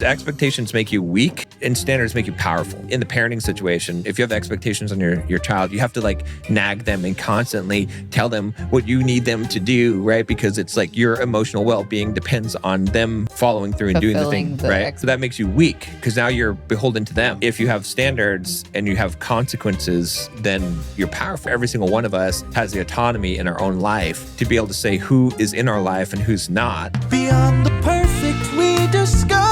Expectations make you weak and standards make you powerful. In the parenting situation, if you have expectations on your child, you have to like nag them and constantly tell them what you need them to do, right? Because it's like your emotional well-being depends on them following through and doing the thing, right? So that makes you weak because now you're beholden to them. If you have standards and you have consequences, then you're powerful. Every single one of us has the autonomy in our own life to be able to say who is in our life and who's not. Beyond the perfect we discover.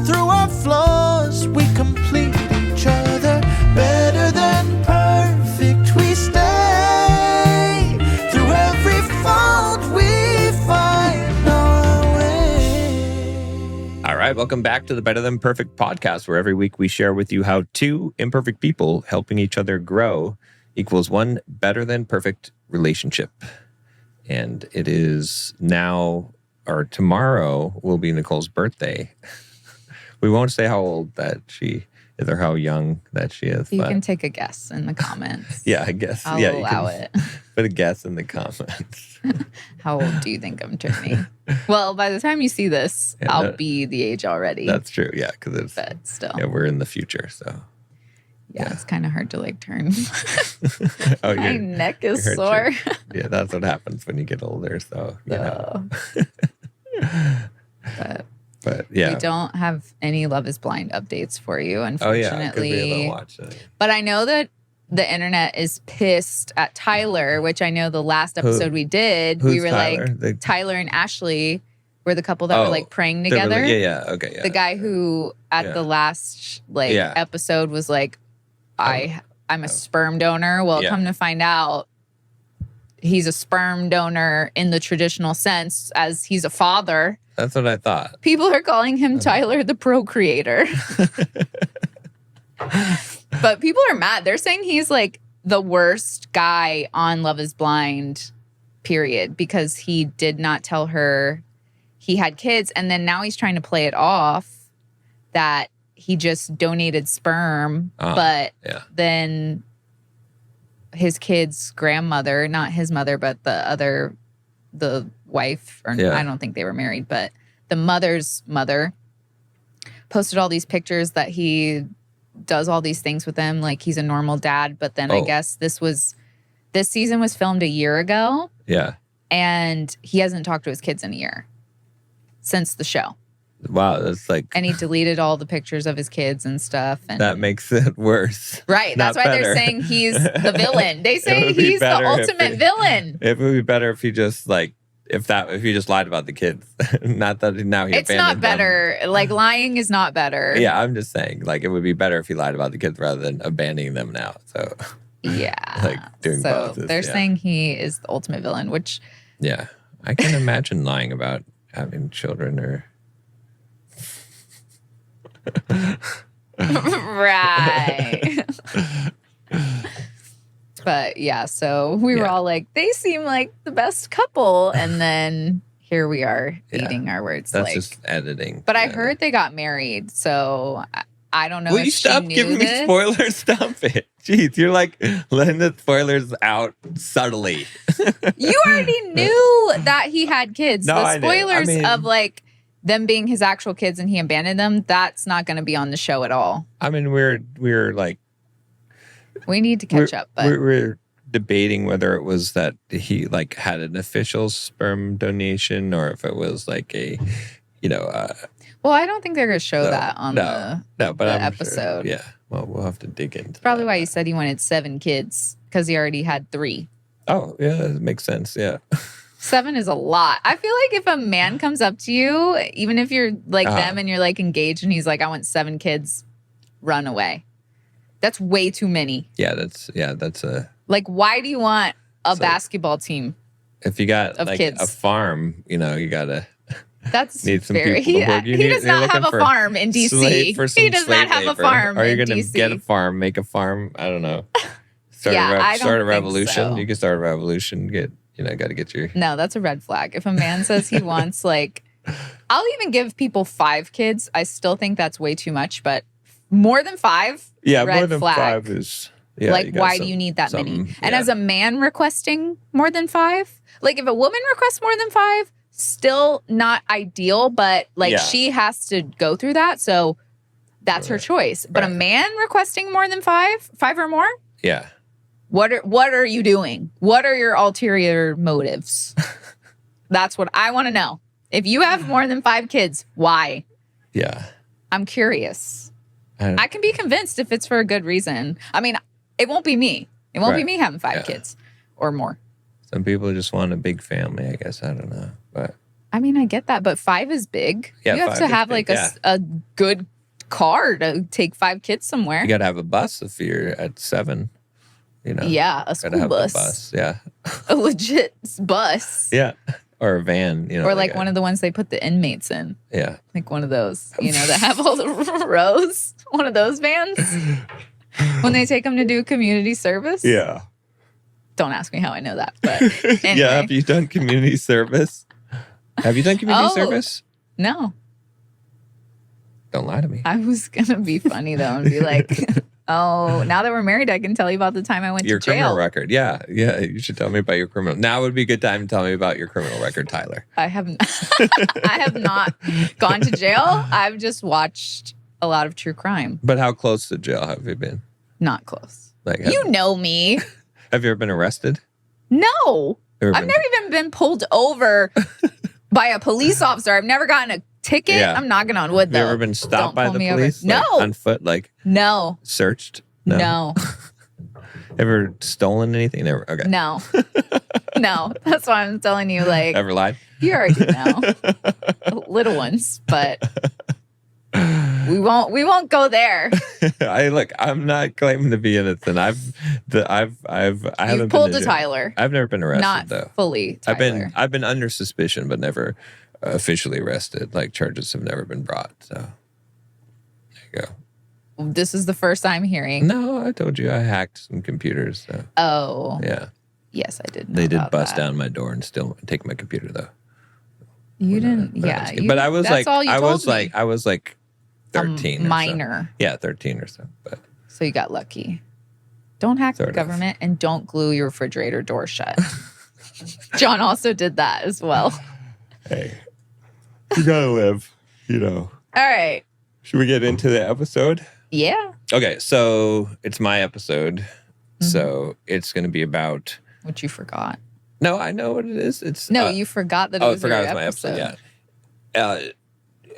Through our flaws, we complete each other. Better than perfect, we stay. Through every fault, we find our way. All right, welcome back to the Better Than Perfect podcast, where every week we share with you how two imperfect people helping each other grow equals one better than perfect relationship. And it is now, or tomorrow, will be Nicole's birthday. We won't say how old that she is or how young that she is. You can take a guess in the comments. Yeah, I guess. I'll allow it. Put a guess in the comments. How old do you think I'm turning? Well, by the time you see this, I'll be the age already. That's true, yeah. Because it's, but still. Yeah, we're in the future, so. Yeah, it's kind of hard to like turn. Oh, my neck is sore. Yeah, that's what happens when you get older, so, you know. But yeah. We don't have any Love is Blind updates for you, unfortunately. Oh, yeah, because we haven't watched it. But I know that the internet is pissed at Tyler, which I know the last episode we did, we were Tyler? like, Tyler and Ashley were the couple that were like praying together. Okay. The guy who at the last episode was like, I'm a sperm donor. Well, come to find out, he's a sperm donor in the traditional sense, as he's a father. That's what I thought. People are calling him Tyler the Procreator. But people are mad. They're saying he's like the worst guy on Love is Blind, period, because he did not tell her he had kids. And then now he's trying to play it off that he just donated sperm. But then his kid's grandmother, not his mother, but the wife, or I don't think they were married, but the mother's mother posted all these pictures that he does all these things with them, like he's a normal dad. But then I guess this season was filmed a year ago. Yeah. And he hasn't talked to his kids in a year since the show. Wow, that's like... And he deleted all the pictures of his kids and stuff. And that makes it worse. Right. That's why they're saying he's the villain. They say he's the ultimate villain. It would be better if he just like... If he just lied about the kids. Not that now he It's not better. Them. Like, lying is not better. Yeah, I'm just saying. Like, it would be better if he lied about the kids rather than abandoning them now. So, yeah. Like, doing both. They're saying he is the ultimate villain, which... Yeah. I can imagine lying about having children or... Right. But yeah, so we were all like, they seem like the best couple. And then here we are eating our words. That's just editing. But I heard they got married. So I don't know if she knew Will you stop giving me spoilers? Stop it. Jeez, you're like letting the spoilers out subtly. You already knew that he had kids. No, the spoilers of like them being his actual kids and he abandoned them, that's not going to be on the show at all. I mean, we're like... We need to catch up, but we're debating whether it was that he like had an official sperm donation or if it was like a, well, I don't think they're going to show that on the episode. Sure, yeah, well, we'll have to dig into. It's probably why he said he wanted 7 kids, because he already had 3. Oh yeah, that makes sense. Yeah. 7 is a lot. I feel like if a man comes up to you, even if you're like them and you're like engaged, and he's like, "I want 7 kids," run away. That's way too many. Yeah, that's a... Like, why do you want a basketball team? If you got like kids? a farm, you gotta... That's need some very... people. He does not have a farm in D.C. He does not have a farm in D.C. Are you going to get a farm, make a farm? I don't know. Start a revolution. So. You can start a revolution. Got to get your... No, that's a red flag. If a man says he wants like... I'll even give people 5 kids. I still think that's way too much, but more than 5? Yeah, red more than flag. 5 is... Yeah, like, why do you need that many? And as a man requesting more than 5, like if a woman requests more than 5, still not ideal, but like Yeah. she has to go through that. So that's her choice. But a man requesting more than five or more? Yeah. What are you doing? What are your ulterior motives? That's what I want to know. If you have more than 5 kids, why? Yeah. I'm curious. I can be convinced if it's for a good reason. I mean, it won't be me. It won't be me having 5 kids or more. Some people just want a big family, I guess. I don't know. But I mean, I get that, but 5 is big. Yeah, you have 5 to is have big, like a good car to take 5 kids somewhere. you got to have a bus if you're at 7. You know. Yeah, a Gotta school have bus. a bus. Yeah. A legit bus. Yeah. Or a van. You know. Or like one of the ones they put the inmates in. Yeah. Like one of those, that have all the rows. One of those vans. When they take them to do community service. Yeah. Don't ask me how I know that. But anyway. Yeah. Have you done community service? Have you done community service? No. Don't lie to me. I was going to be funny though and be like, oh, now that we're married, I can tell you about the time I went Your to jail. criminal record. Yeah. Yeah. You should tell me about your criminal. Now would be a good time to tell me about your criminal record, Tyler. I have not gone to jail. I've just watched a lot of true crime. But how close to jail have you been? Not close. Like, You know me. have you ever been arrested? No. Ever I've been- never even been pulled over by a police officer. I've never gotten a ticket. Yeah. I'm knocking on wood, Have though. you ever been stopped Don't by pull the me over. police? No. Like, on foot, like No. searched? No. Ever stolen anything? Never. Okay. No. No. That's why I'm telling you, like, Ever lied? you already know. Little ones, but we won't go there. I'm not claiming to be innocent. I haven't You've pulled been a Tyler. I've never been arrested Not though. fully Tyler. I've been under suspicion, but never officially arrested. Like charges have never been brought. So there you go. This is the first I'm hearing. No, I told you I hacked some computers. So Oh. yeah, Yes, I did know they did about bust that. down my door and still take my computer though. You didn't. But Yeah. but I was that's like, all you I told was me. like, I was like 13, or so. minor. Yeah, 13 or so. But So you got lucky. Don't hack Sort the of. government and don't glue your refrigerator door shut. John also did that as well. hey, you gotta live, All right. Should we get into the episode? Yeah. Okay, so it's my episode. Mm-hmm. So it's going to be about. Which you forgot. No, I know what it is. It's No, you forgot that it I was forgot your it was my episode. episode.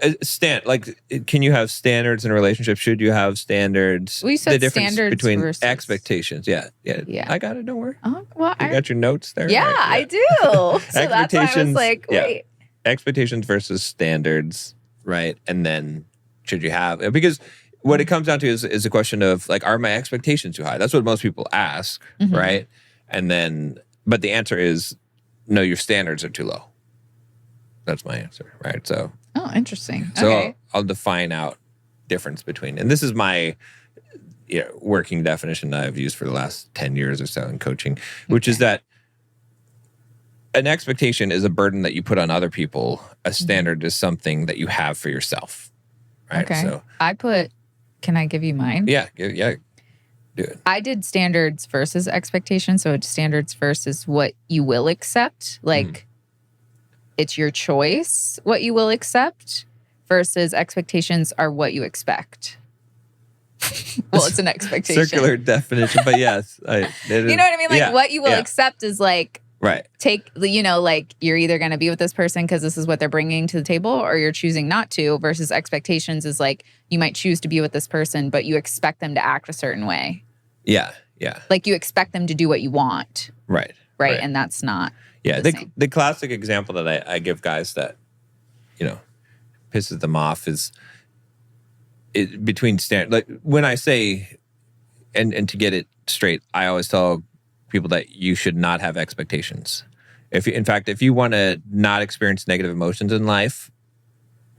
Yeah. Can you have standards in a relationship? Should you have standards? We said the difference standards between versus- expectations. Yeah. Yeah. I got it. Don't worry. Oh, well, You got your notes there. yeah, Right, I do. So that's why I was Expectations, like, yeah. wait. Expectations versus standards, right? And then should you have, because what it comes down to is a question of like, are my expectations too high? That's what most people ask, Mhm. right? And then, but the answer is no, your standards are too low. That's my answer, right? So, Oh, interesting. so Okay. I'll define out difference between, and this is my working definition that I've used for the last 10 years or so in coaching, which is that an expectation is a burden that you put on other people. A standard is something that you have for yourself, right? Okay. So, Can I give you mine? yeah, do it. I did standards versus expectations. So it's standards versus what you will accept. Like it's your choice what you will accept versus expectations are what you expect. Well, it's an expectation. Circular definition, but yes. You know what I mean? Like what you will yeah. accept is like, Right. like you're either going to be with this person because this is what they're bringing to the table or you're choosing not to versus expectations is like you might choose to be with this person, but you expect them to act a certain way. Yeah. Yeah. Like you expect them to do what you want. Right. Right. And that's not. Yeah, the same. the classic example that I give guys that, pisses them off is between standard. Like when I say, and to get it straight, I always tell people that you should not have expectations. In fact, if you want to not experience negative emotions in life,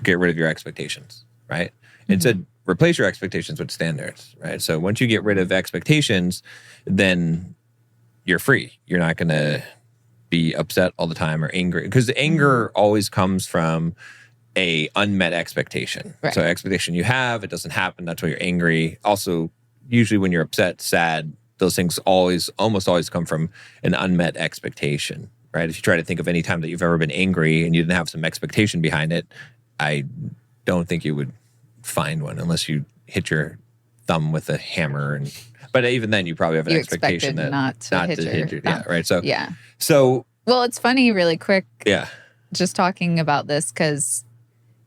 get rid of your expectations, right? Instead, replace your expectations with standards, right? So once you get rid of expectations, then you're free. You're not going to be upset all the time or angry, because the anger always comes from a unmet expectation. Right. So expectation you have, it doesn't happen. That's why you're angry. Also, usually when you're upset, sad, those things almost always come from an unmet expectation, right? If you try to think of any time that you've ever been angry and you didn't have some expectation behind it, I don't think you would find one unless you hit your thumb with a hammer. But even then, you probably have an expectation that not to hit your thumb. Yeah, right. So Yeah. So Well, it's funny, really quick. Yeah. Just talking about this because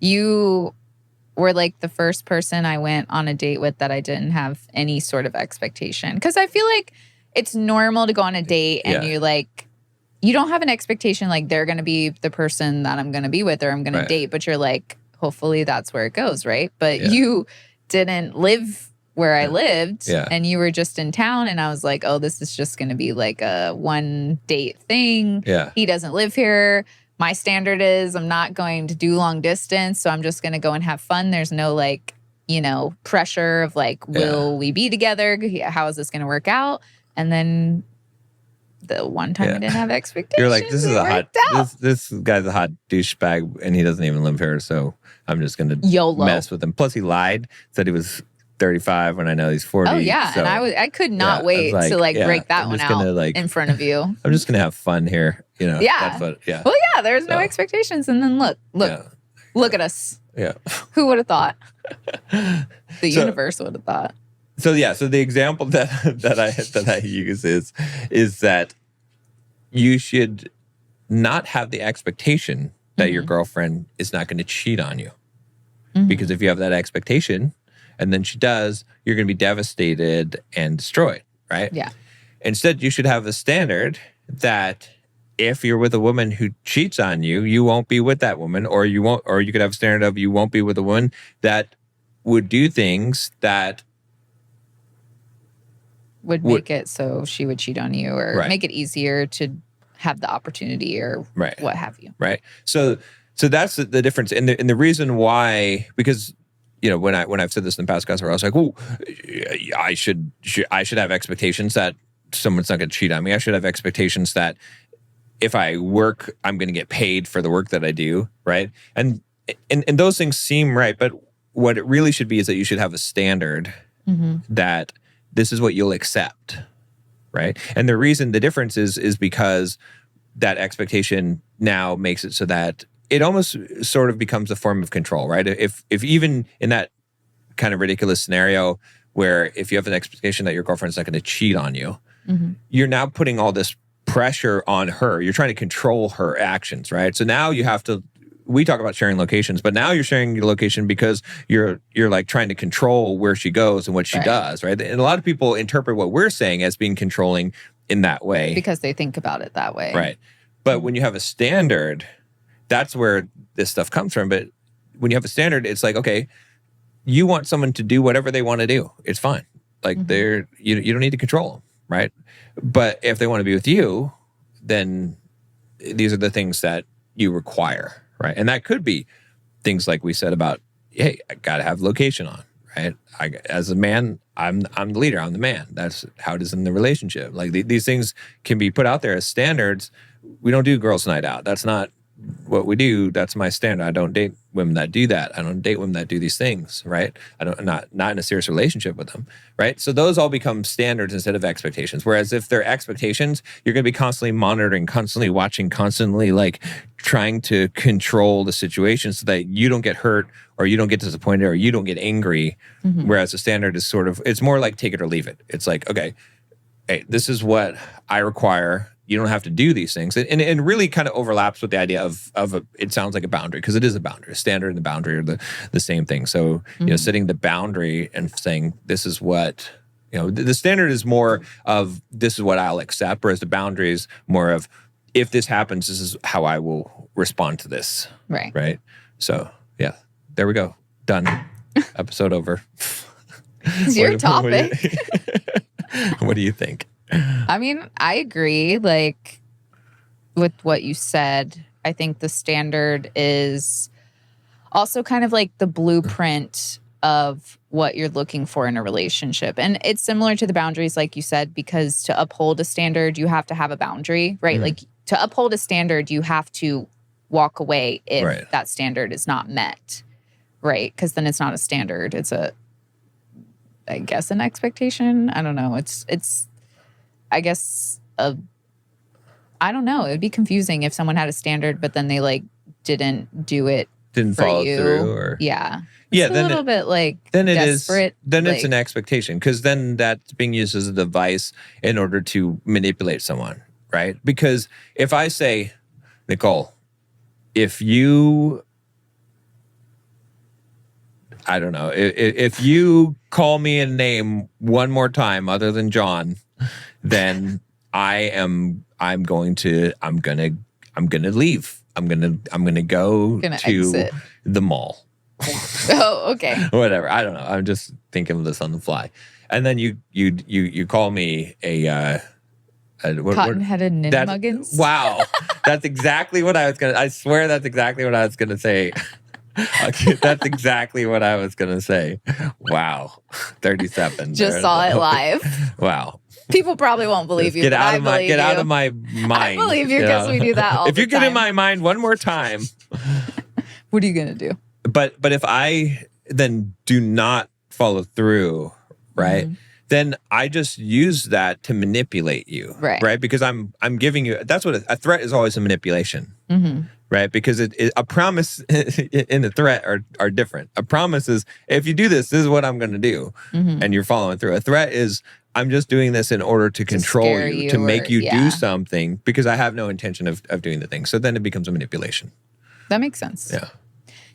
you were like the first person I went on a date with that I didn't have any sort of expectation. Because I feel like it's normal to go on a date and you're like, you don't have an expectation like they're going to be the person that I'm going to be with or I'm going to date. But you're like, hopefully that's where it goes, right? But you didn't live where I lived and you were just in town. And I was like, oh, this is just going to be like a one date thing. Yeah. He doesn't live here. My standard is I'm not going to do long distance. So I'm just going to go and have fun. There's no like, pressure of like, will we be together? How is this going to work out? And then the one time I didn't have expectations. You're like, this is a hot, this guy's a hot douchebag and he doesn't even live here. So I'm just going to mess with him. Plus he lied, said he was 35 when I know he's 40. Oh yeah, so, and I could not wait to break that one out in front of you. I'm just gonna have fun here, Yeah. That's what, Well, yeah, there's no expectations, and then look at us. Yeah. Who would have thought? The universe would have thought. So the example that I use is that you should not have the expectation that your girlfriend is not going to cheat on you, because if you have that expectation. And then she does, you're going to be devastated and destroyed, right? Yeah. Instead, you should have a standard that if you're with a woman who cheats on you, you won't be with that woman, or you could have a standard of you won't be with a woman that would do things that would make it so she would cheat on you, or make it easier to have the opportunity, or what have you. Right. So that's the difference, and the reason why, because. When I've said this in the past, guys, where I was like, "Oh, I should have expectations that someone's not going to cheat on me. I should have expectations that if I work, I'm going to get paid for the work that I do, right?" And those things seem right, but what it really should be is that you should have a standard that this is what you'll accept, right? And the difference is because that expectation now makes it so that it almost sort of becomes a form of control, right? If even in that kind of ridiculous scenario where if you have an expectation that your girlfriend's not going to cheat on you, you're now putting all this pressure on her. You're trying to control her actions, right? So now you have to, we talk about sharing locations, but now you're sharing your location because you're like trying to control where she goes and what she does, right? And a lot of people interpret what we're saying as being controlling in that way. Because they think about it that way. Right. But when you have a standard, that's where this stuff comes from. But when you have a standard, it's like, okay, you want someone to do whatever they want to do. It's fine. Like you don't need to control them, right? But if they want to be with you, then these are the things that you require, right? And that could be things like we said about, hey, I got to have location on, right? As a man, I'm the leader. I'm the man. That's how it is in the relationship. Like these things can be put out there as standards. We don't do girls' night out. That's not what we do. That's my standard. I don't date women that do that. I don't date women that do these things, right? Not in a serious relationship with them, right? So those all become standards instead of expectations. Whereas if they're expectations, you're going to be constantly monitoring, constantly watching, constantly like trying to control the situation so that you don't get hurt or you don't get disappointed or you don't get angry. Whereas the standard is sort of, it's more like take it or leave it. It's like, okay, hey, this is what I require. You don't have to do these things. And it really kind of overlaps with the idea of it sounds like a boundary, because it is a boundary. A standard and the boundary are the same thing. So, setting the boundary and saying, this is what, the standard is more of this is what I'll accept, whereas the boundary is more of if this happens, this is how I will respond to this. Right. Right. So, yeah, there we go. Done. Episode over. It's your topic. What do you think? I mean, I agree, like, with what you said. I think the standard is also kind of like the blueprint of what you're looking for in a relationship. And it's similar to the boundaries, like you said, because to uphold a standard, you have to have a boundary, right? Like, to uphold a standard, you have to walk away if that standard is not met, right? Because then it's not a standard. It's I guess, an expectation. I don't know. It's I guess, I I don't know. It would be confusing if someone had a standard, but then they like didn't do it. Didn't for follow you. through, or Yeah. yeah, It's a then little bit like then it desperate. is then like, it's an expectation, because then that's being used as a device in order to manipulate someone, right? Because if I say, Nicole, if you, I don't know, if you call me a name one more time other than John, then I'm gonna leave. I'm gonna go Gonna to exit. the mall. Oh, okay. Whatever. I don't know. I'm just thinking of this on the fly. And then you call me a Cotton-headed ninmuggins. Wow. That's exactly what I swear that's exactly what I was gonna say. That's exactly what I was gonna say. Wow. 37. Just saw it live. Wow. People probably won't believe you. Get but out I of my believe you. out of my mind. I believe you because we do that all If the you time. get in my mind one more time. What are you gonna do? But if I then do not follow through, right? Mm-hmm. Then I just use that to manipulate you, Right. Because I'm giving you. That's what a threat is, always a manipulation, Mm-hmm. right? Because a promise and a threat are different. A promise is, if you do this, this is what I'm going to do, Mm-hmm. and you're following through. A threat is, I'm just doing this in order to control scare you, you to make or- you yeah. do something, because I have no intention of doing the thing. So then it becomes a manipulation. That makes sense. Yeah.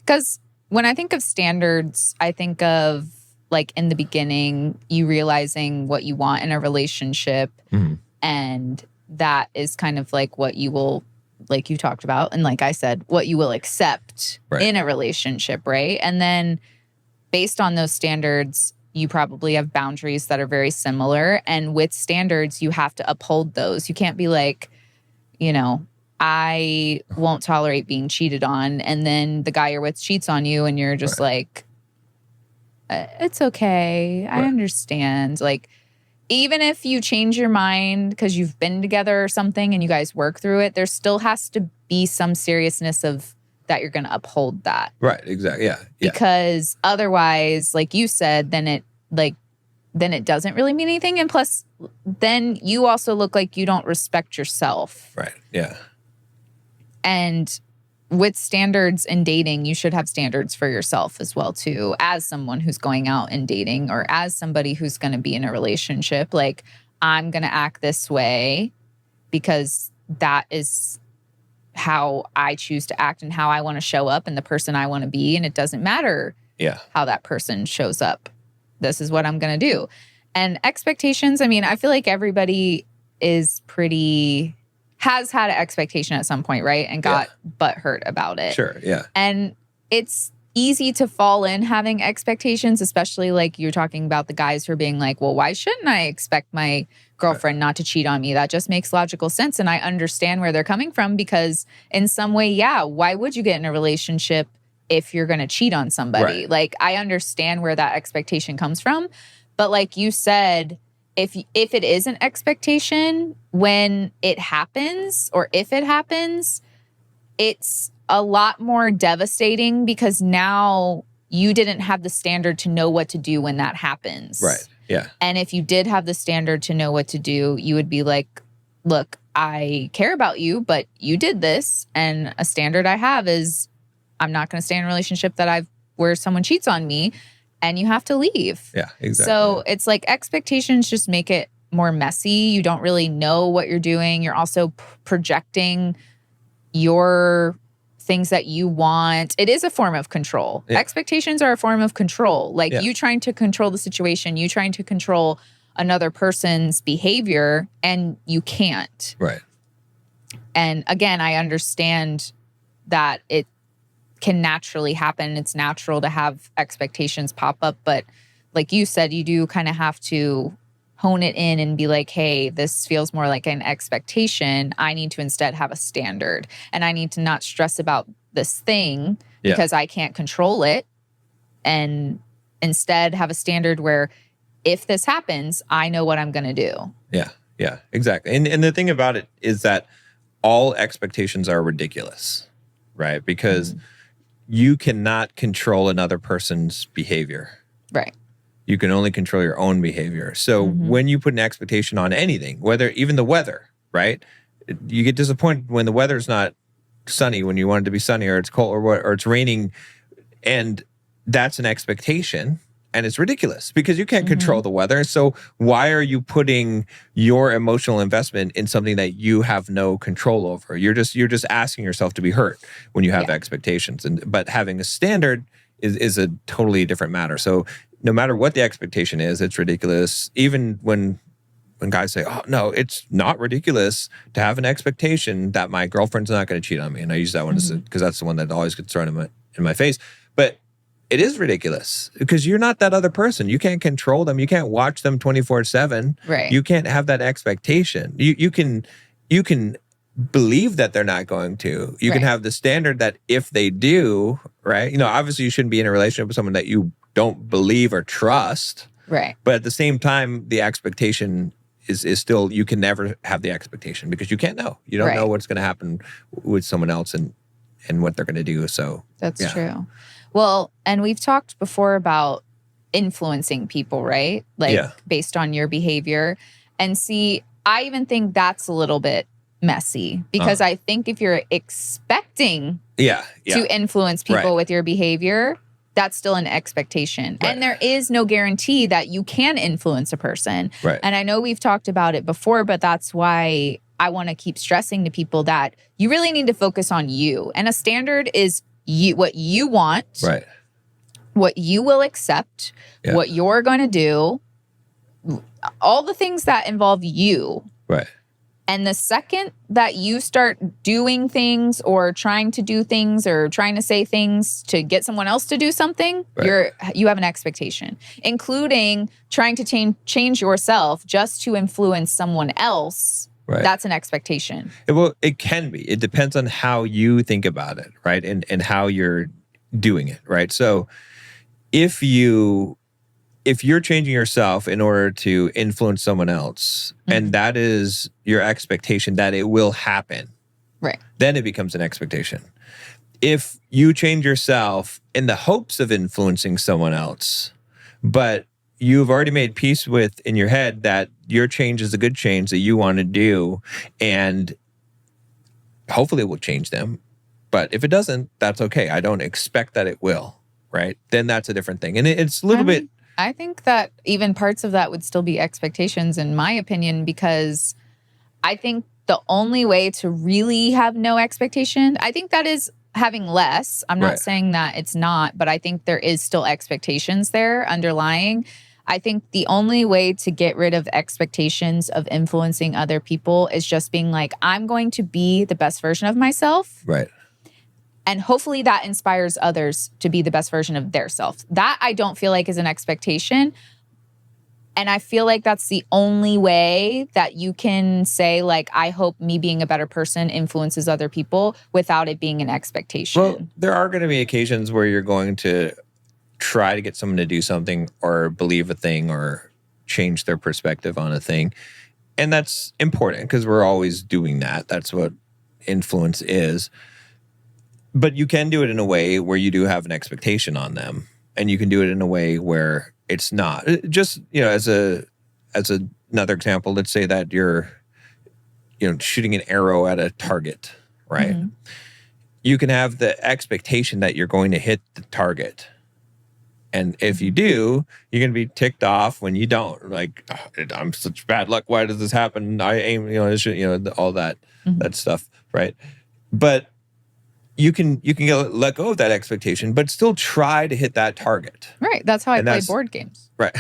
Because when I think of standards, I think of like in the beginning, you realizing what you want in a relationship. Mm-hmm. And that is kind of like what you will, like you talked about. And like I said, what you will accept Right. in a relationship, right? And then based on those standards, you probably have boundaries that are very similar. And with standards, you have to uphold those. You can't be like, you know, I won't tolerate being cheated on. And then the guy you're with cheats on you and you're just like, it's okay. I Right. understand. Like, even if you change your mind because you've been together or something and you guys work through it, there still has to be some seriousness of that you're going to uphold that. Right. Exactly. Yeah. Yeah. Because otherwise, like you said, then it doesn't really mean anything. And plus, then you also look like you don't respect yourself. Right. Yeah. And with standards in dating, you should have standards for yourself as well, too, as someone who's going out and dating or as somebody who's going to be in a relationship. Like, I'm going to act this way because that is how I choose to act and how I want to show up and the person I want to be. And it doesn't matter how that person shows up. This is what I'm going to do. And expectations, I mean, I feel like everybody has had an expectation at some point, right? And got butthurt about it. Sure. Yeah. And it's easy to fall in having expectations, especially like you're talking about the guys who are being like, well, why shouldn't I expect my girlfriend not to cheat on me? That just makes logical sense. And I understand where they're coming from because in some way, why would you get in a relationship if you're going to cheat on somebody? Right. Like, I understand where that expectation comes from. But like you said, if it is an expectation, when it happens or if it happens, it's a lot more devastating because now you didn't have the standard to know what to do when that happens. Right. Yeah. And if you did have the standard to know what to do, you would be like, look, I care about you, but you did this. And a standard I have is I'm not going to stay in a relationship where someone cheats on me. And you have to leave. Yeah, exactly. So it's like expectations just make it more messy. You don't really know what you're doing. You're also projecting your things that you want. It is a form of control. Yeah. Expectations are a form of control. Like Yeah. you trying to control the situation, you trying to control another person's behavior, and you can't. Right. And again, I understand that it can naturally happen. It's natural to have expectations pop up. But like you said, you do kind of have to hone it in and be like, hey, this feels more like an expectation. I need to instead have a standard. And I need to not stress about this thing because I can't control it. And instead have a standard where if this happens, I know what I'm going to do. Yeah. Yeah, exactly. And the thing about it is that all expectations are ridiculous, right? Because you cannot control another person's behavior. Right. You can only control your own behavior. So when you put an expectation on anything, whether even the weather, right? You get disappointed when the weather's not sunny when you want it to be sunny, or it's cold, or it's raining, and that's an expectation. And it's ridiculous because you can't control the weather. So why are you putting your emotional investment in something that you have no control over? You're just asking yourself to be hurt when you have expectations. But having a standard is a totally different matter. So no matter what the expectation is, it's ridiculous. Even when guys say, "Oh no, it's not ridiculous to have an expectation that my girlfriend's not going to cheat on me," and I use that one because that's the one that always gets thrown in my face. But it is ridiculous because you're not that other person. You can't control them. You can't watch them 24/7. Right. You can't have that expectation. You can believe that they're not going to. You can have the standard that if they do, right? Obviously you shouldn't be in a relationship with someone that you don't believe or trust. Right. But at the same time, the expectation is still, you can never have the expectation because you can't know. You don't know what's going to happen with someone else and what they're going to do. So that's true. Well, and we've talked before about influencing people, right? Based on your behavior. And see, I even think that's a little bit messy because I think if you're expecting to influence people with your behavior, that's still an expectation. Right. And there is no guarantee that you can influence a person. Right. And I know we've talked about it before, but that's why I want to keep stressing to people that you really need to focus on you. And a standard is what you want, what you will accept, what you're going to do, all the things that involve you. Right. And the second that you start doing things or trying to do things or trying to say things to get someone else to do something, you have an expectation, including trying to change yourself just to influence someone else. Right. That's an expectation. Well, it can be. It depends on how you think about it, right? And how you're doing it, right? So if you're changing yourself in order to influence someone else, and that is your expectation that it will happen, right? Then it becomes an expectation. If you change yourself in the hopes of influencing someone else, but you've already made peace with in your head that your change is a good change that you want to do, and hopefully it will change them. But if it doesn't, that's okay. I don't expect that it will, right? Then that's a different thing. And it's a little bit... I think that even parts of that would still be expectations, in my opinion, because I think the only way to really have no expectation, I think that is having less. I'm not saying that it's not, but I think there is still expectations there underlying. I think the only way to get rid of expectations of influencing other people is just being like, I'm going to be the best version of myself. Right. And hopefully that inspires others to be the best version of their self. That I don't feel like is an expectation. And I feel like that's the only way that you can say, like, I hope me being a better person influences other people without it being an expectation. Well, there are going to be occasions where you're going to try to get someone to do something or believe a thing or change their perspective on a thing. And that's important because we're always doing that. That's what influence is. But you can do it in a way where you do have an expectation on them. And you can do it in a way where it's not. Just, as another example, let's say that you're, shooting an arrow at a target, right? Mm-hmm. You can have the expectation that you're going to hit the target. And if you do, you're going to be ticked off when you don't. Like, oh, I'm such bad luck. Why does this happen? I aim, all that, that stuff, right? But you can let go of that expectation, but still try to hit that target. Right. That's how I play board games. Right.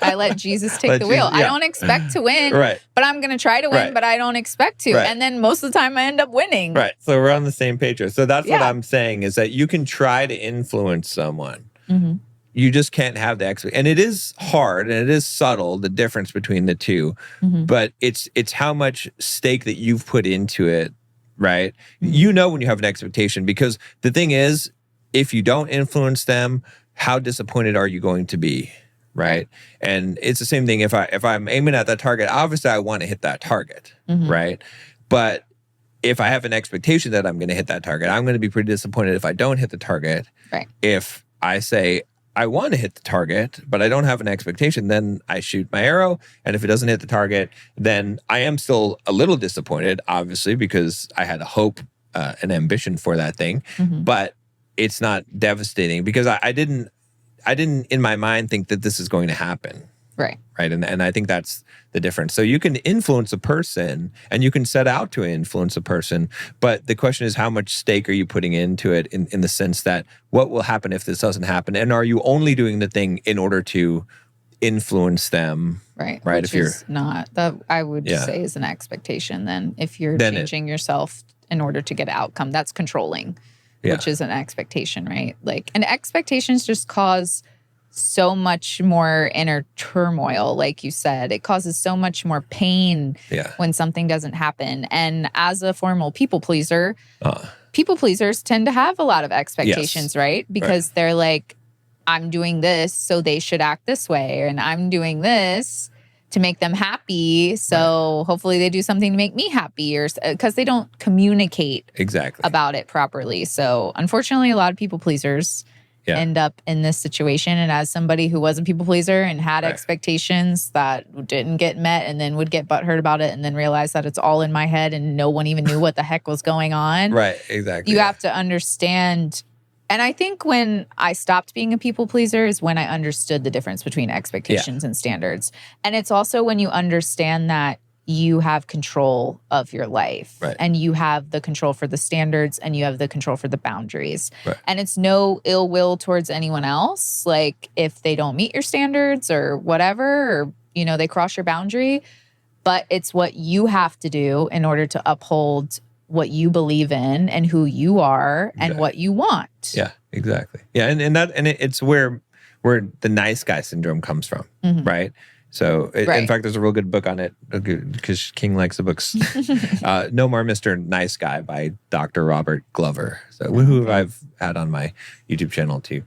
I let Jesus take the wheel. Yeah. I don't expect to win, but I'm going to try to win, but I don't expect to. And then most of the time I end up winning. Right. So we're on the same page here. So that's what I'm saying is that you can try to influence someone. Mm-hmm. You just can't have the expectation. And it is hard and it is subtle, the difference between the two. Mm-hmm. But it's how much stake that you've put into it, right? Mm-hmm. When you have an expectation, because the thing is, if you don't influence them, how disappointed are you going to be, right? And it's the same thing if I'm aiming at that target, obviously I want to hit that target, right? But if I have an expectation that I'm going to hit that target, I'm going to be pretty disappointed if I don't hit the target. Right. If I say, I want to hit the target, but I don't have an expectation, then I shoot my arrow. And if it doesn't hit the target, then I am still a little disappointed, obviously, because I had a hope, an ambition for that thing. But it's not devastating because I didn't in my mind think that this is going to happen. Right. Right. And I think that's the difference. So you can influence a person and you can set out to influence a person. But the question is, how much stake are you putting into it in the sense that what will happen if this doesn't happen? And are you only doing the thing in order to influence them? Right. Right. Which is not, that I would say is an expectation then. If you're changing yourself in order to get an outcome, that's controlling, which is an expectation, right? Like, and expectations just cause so much more inner turmoil, like you said. It causes so much more pain when something doesn't happen. And as a formal people pleaser, people pleasers tend to have a lot of expectations, right? Because they're like, I'm doing this, so they should act this way. And I'm doing this to make them happy. So hopefully they do something to make me happy, or because they don't communicate about it properly. So unfortunately, a lot of people pleasers end up in this situation. And as somebody who was a people pleaser and had expectations that didn't get met and then would get butthurt about it and then realize that it's all in my head and no one even knew what the heck was going on. Right, exactly. You have to understand. And I think when I stopped being a people pleaser is when I understood the difference between expectations and standards. And it's also when you understand that you have control of your life and you have the control for the standards and you have the control for the boundaries. And it's no ill will towards anyone else. Like if they don't meet your standards or whatever, or, you know, they cross your boundary, but it's what you have to do in order to uphold what you believe in and who you are and what you want. Yeah, exactly. Yeah. It's where the nice guy syndrome comes from, right? So, in fact, there's a real good book on it because King likes the books. No More Mr. Nice Guy by Dr. Robert Glover. So, who I've had on my YouTube channel too.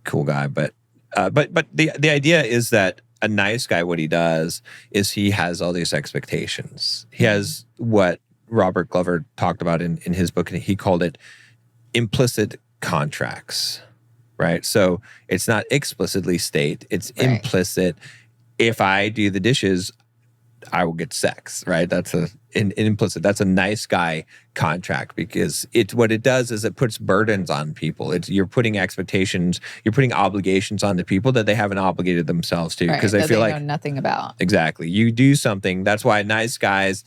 Cool guy. But the idea is that a nice guy, what he does is he has all these expectations. He has what Robert Glover talked about in his book, and he called it implicit contracts, right? So, it's not explicitly state, it's implicit. If I do the dishes, I will get sex, right? That's an implicit. That's a nice guy contract because what it does is it puts burdens on people. You're putting expectations, you're putting obligations on the people that they haven't obligated themselves to because they feel like know nothing about. Exactly. You do something. That's why nice guys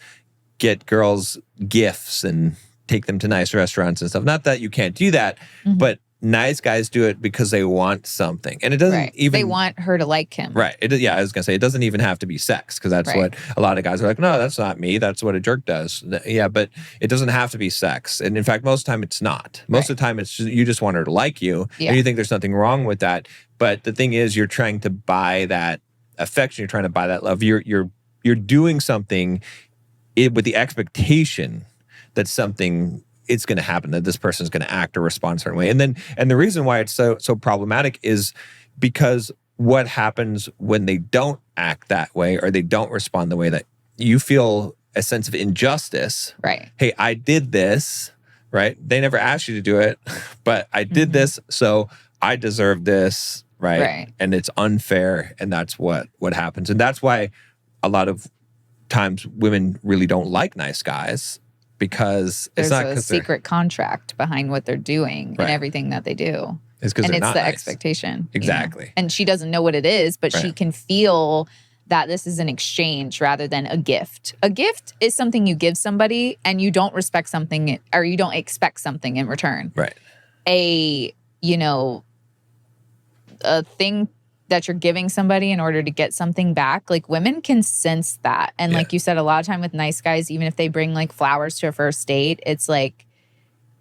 get girls gifts and take them to nice restaurants and stuff. Not that you can't do that, but nice guys do it because they want something. And it doesn't even... They want her to like him. Right. I was going to say, it doesn't even have to be sex because that's what a lot of guys are like, no, that's not me. That's what a jerk does. Yeah, but it doesn't have to be sex. And in fact, most of the time it's not. Most of the time it's you just want her to like you and you think there's nothing wrong with that. But the thing is, you're trying to buy that affection. You're trying to buy that love. You're doing something with the expectation that something... it's going to happen, that this person is going to act or respond a certain way. And the reason why it's so problematic is because what happens when they don't act that way or they don't respond the way that you feel a sense of injustice. Right. Hey, I did this, right? They never asked you to do it, but I did this, so I deserve this, right? And it's unfair, and that's what happens. And that's why a lot of times women really don't like nice guys. Because there's a secret contract behind what they're doing and everything that they do. It's because it's not the nice. Expectation. Exactly. You know? And she doesn't know what it is, but she can feel that this is an exchange rather than a gift. A gift is something you give somebody and you don't respect something or you don't expect something in return. Right. A thing that you're giving somebody in order to get something back, like women can sense that. And like you said, a lot of time with nice guys, even if they bring like flowers to a first date, it's like,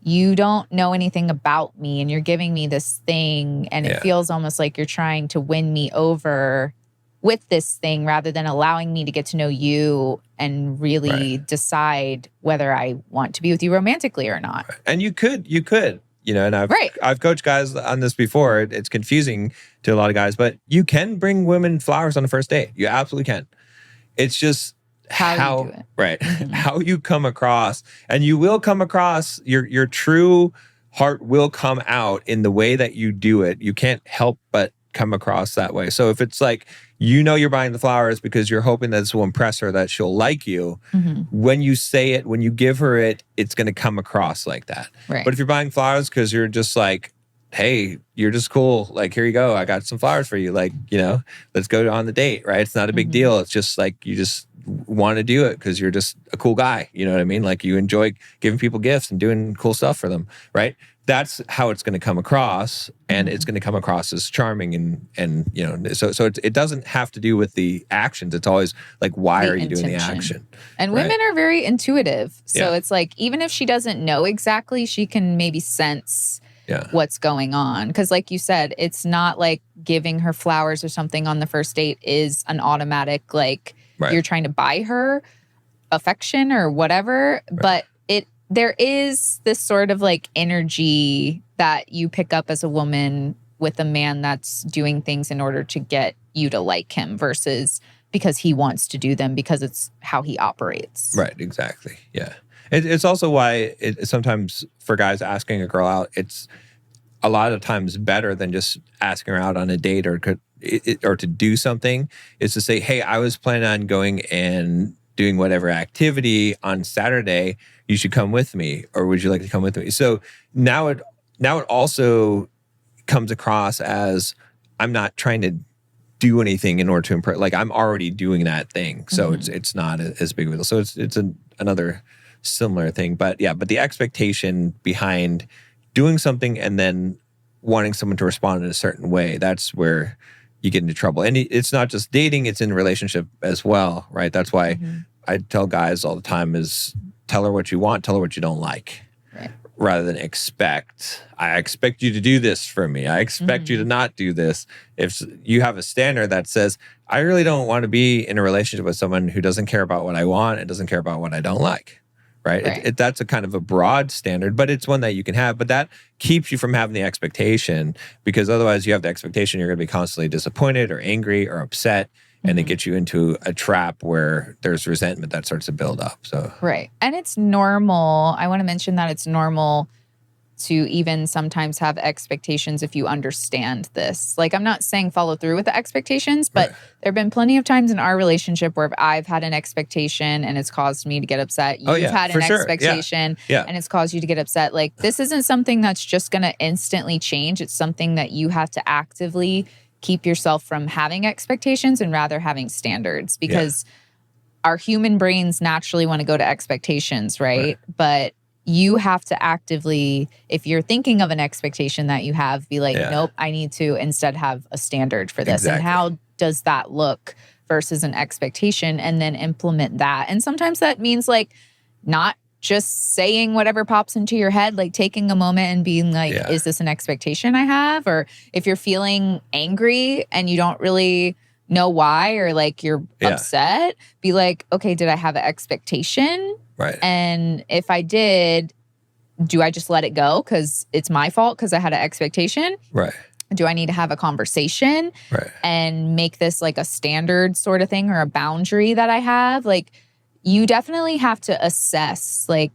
you don't know anything about me and you're giving me this thing. And it feels almost like you're trying to win me over with this thing rather than allowing me to get to know you and really decide whether I want to be with you romantically or not. And you could. You know, and I've coached guys on this before. It's confusing to a lot of guys, but you can bring women flowers on the first date. You absolutely can. It's just how you do it. How you come across, and you will come across your true heart will come out in the way that you do it. You can't help but come across that way. So if it's like, you're buying the flowers because you're hoping that this will impress her, that she'll like you, when you say it, when you give her it, it's going to come across like that. Right. But if you're buying flowers because you're just like, hey, you're just cool. Like, here you go. I got some flowers for you. Like, let's go on the date, right? It's not a big deal. It's just like, you just want to do it because you're just a cool guy. You know what I mean? Like, you enjoy giving people gifts and doing cool stuff for them, right? That's how it's going to come across, and it's going to come across as charming, and so it doesn't have to do with the actions. It's always like, why are you doing the action? And women are very intuitive, so it's like, even if she doesn't know exactly, she can maybe sense what's going on. Because like you said, it's not like giving her flowers or something on the first date is an automatic, like, you're trying to buy her affection or whatever, but there is this sort of like energy that you pick up as a woman with a man that's doing things in order to get you to like him versus because he wants to do them because it's how he operates. Right, exactly. Yeah. It's also why sometimes for guys asking a girl out, it's a lot of times better than just asking her out on a date or to do something, is to say, hey, I was planning on going and doing whatever activity on Saturday. You should come with me, or would you like to come with me? So now it also comes across as, I'm not trying to do anything in order to impress. Like, I'm already doing that thing, so it's not as big of a deal. So it's another similar thing, but the expectation behind doing something and then wanting someone to respond in a certain way, that's where you get into trouble. And it's not just dating, it's in a relationship as well, right? That's why I tell guys all the time is, tell her what you want, tell her what you don't like. Right. Rather than expect. I expect you to do this for me. I expect you to not do this. If you have a standard that says, I really don't want to be in a relationship with someone who doesn't care about what I want and doesn't care about what I don't like. Right? That's a kind of a broad standard, but it's one that you can have. But that keeps you from having the expectation, because otherwise you have the expectation, you're going to be constantly disappointed or angry or upset, and it gets you into a trap where there's resentment that starts to build up. So right. And it's normal. I want to mention that it's normal to even sometimes have expectations if you understand this. Like, I'm not saying follow through with the expectations, but there have been plenty of times in our relationship where I've had an expectation and it's caused me to get upset. You've had an expectation and it's caused you to get upset. Like, this isn't something that's just going to instantly change. It's something that you have to actively keep yourself from having expectations and rather having standards, because our human brains naturally want to go to expectations, right? But you have to actively, if you're thinking of an expectation that you have, be like, nope, I need to instead have a standard for this. And how does that look versus an expectation, and then implement that. And sometimes that means like not just saying whatever pops into your head, like taking a moment and being like, is this an expectation I have? Or if you're feeling angry and you don't really know why, or like you're upset, be like, okay, did I have an expectation? Right. And if I did, do I just let it go because it's my fault because I had an expectation? Right. Do I need to have a conversation and make this like a standard sort of thing or a boundary that I have? Like, you definitely have to assess like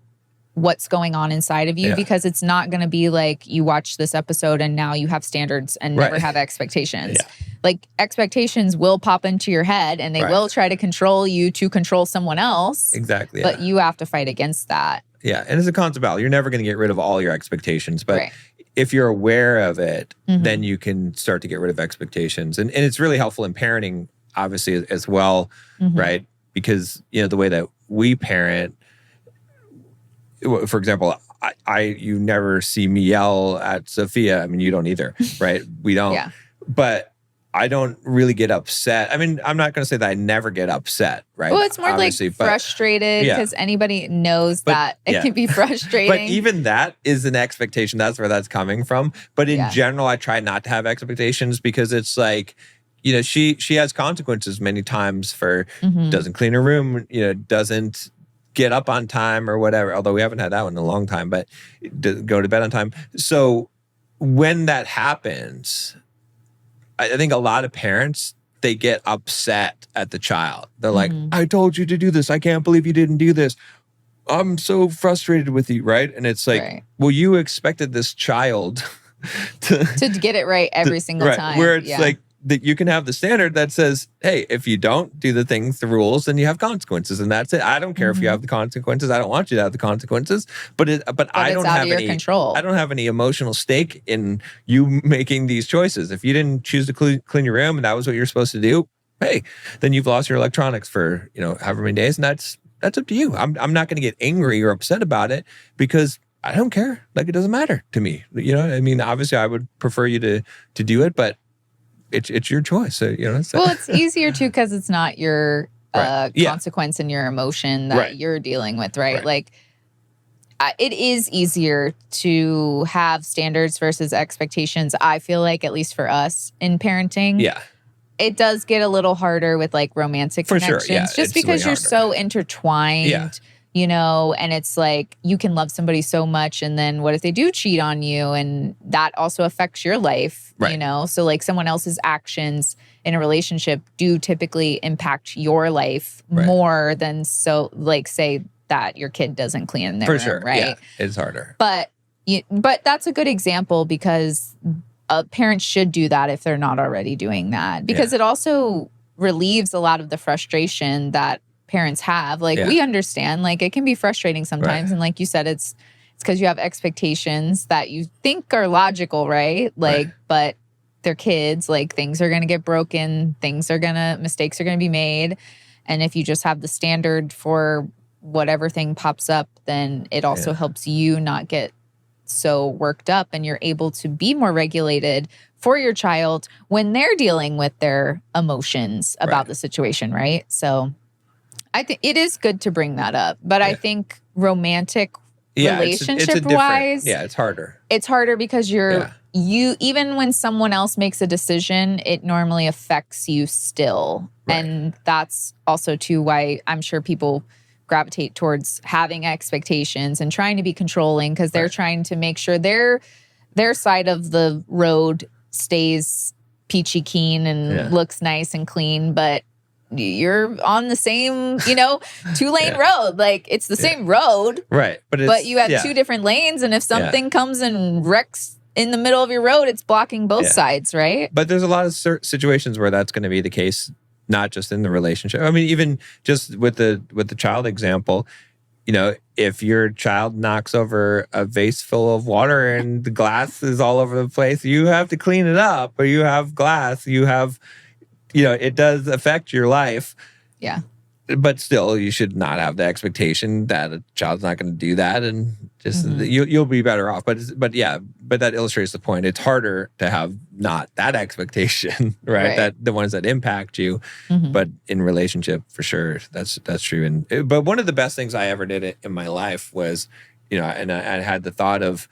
what's going on inside of you, because it's not going to be like you watch this episode and now you have standards and never have expectations. Like, expectations will pop into your head and they will try to control you to control someone else. Exactly. But you have to fight against that. Yeah. And it's a constant battle. You're never going to get rid of all your expectations. But if you're aware of it, then you can start to get rid of expectations. And it's really helpful in parenting, obviously, as well, right? Because, the way that we parent, for example, you never see me yell at Sophia. I mean, you don't either, right? We don't. But I don't really get upset. I mean, I'm not going to say that I never get upset, right? Well, it's more like frustrated, because anybody knows that it can be frustrating. But even that is an expectation. That's where that's coming from. But in general, I try not to have expectations, because it's like, she has consequences many times for doesn't clean her room, doesn't get up on time or whatever. Although we haven't had that one in a long time, but go to bed on time. So when that happens, I think a lot of parents, they get upset at the child. They're like, I told you to do this. I can't believe you didn't do this. I'm so frustrated with you, right? And it's like, well, you expected this child to get it right every single time. Where it's like that you can have the standard that says, hey, if you don't do the things, the rules, then you have consequences, and that's it. I don't care if you have the consequences. I don't want you to have the consequences, but I don't have any control. I don't have any emotional stake in you making these choices. If you didn't choose to clean your room and that was what you're supposed to do, hey, then you've lost your electronics for however many days, and that's up to you. I'm not going to get angry or upset about it because I don't care. Like, it doesn't matter to me. I mean, obviously, I would prefer you to do it, but it's your choice. So, well, it's easier too because it's not your consequence and your emotion that you're dealing with, right? Like, it is easier to have standards versus expectations. I feel like, at least for us in parenting, it does get a little harder with like romantic connections, just because you're so intertwined. And it's like you can love somebody so much, and then what if they do cheat on you? And that also affects your life, So like someone else's actions in a relationship do typically impact your life more than say that your kid doesn't clean their room, right? Yeah, it's harder. But that's a good example because parents should do that if they're not already doing that, because it also relieves a lot of the frustration that parents have. Like, we understand, like, it can be frustrating sometimes. And like you said, it's because you have expectations that you think are logical, right? Like, but they're kids, like, things are going to get broken. Mistakes are going to be made. And if you just have the standard for whatever thing pops up, then it also helps you not get so worked up, and you're able to be more regulated for your child when they're dealing with their emotions about the situation, right? So I think it is good to bring that up, but I think romantic relationship wise, it's harder. It's harder because you even when someone else makes a decision, it normally affects you still. And that's also too why I'm sure people gravitate towards having expectations and trying to be controlling, because they're trying to make sure their side of the road stays peachy keen and looks nice and clean, but you're on the same, 2-lane road. Like, it's the same road. Right. But you have 2 different lanes. And if something comes and wrecks in the middle of your road, it's blocking both sides, right? But there's a lot of situations where that's going to be the case, not just in the relationship. I mean, even just with the child example, if your child knocks over a vase full of water and the glass is all over the place, you have to clean it up, or you have glass, it does affect your life. Yeah. But still, you should not have the expectation that a child's not going to do that, and just you'll be better off. But that illustrates the point. It's harder to have not that expectation, right? That the ones that impact you. But in relationship, for sure, that's true. But one of the best things I ever did in my life was, and I had the thought of,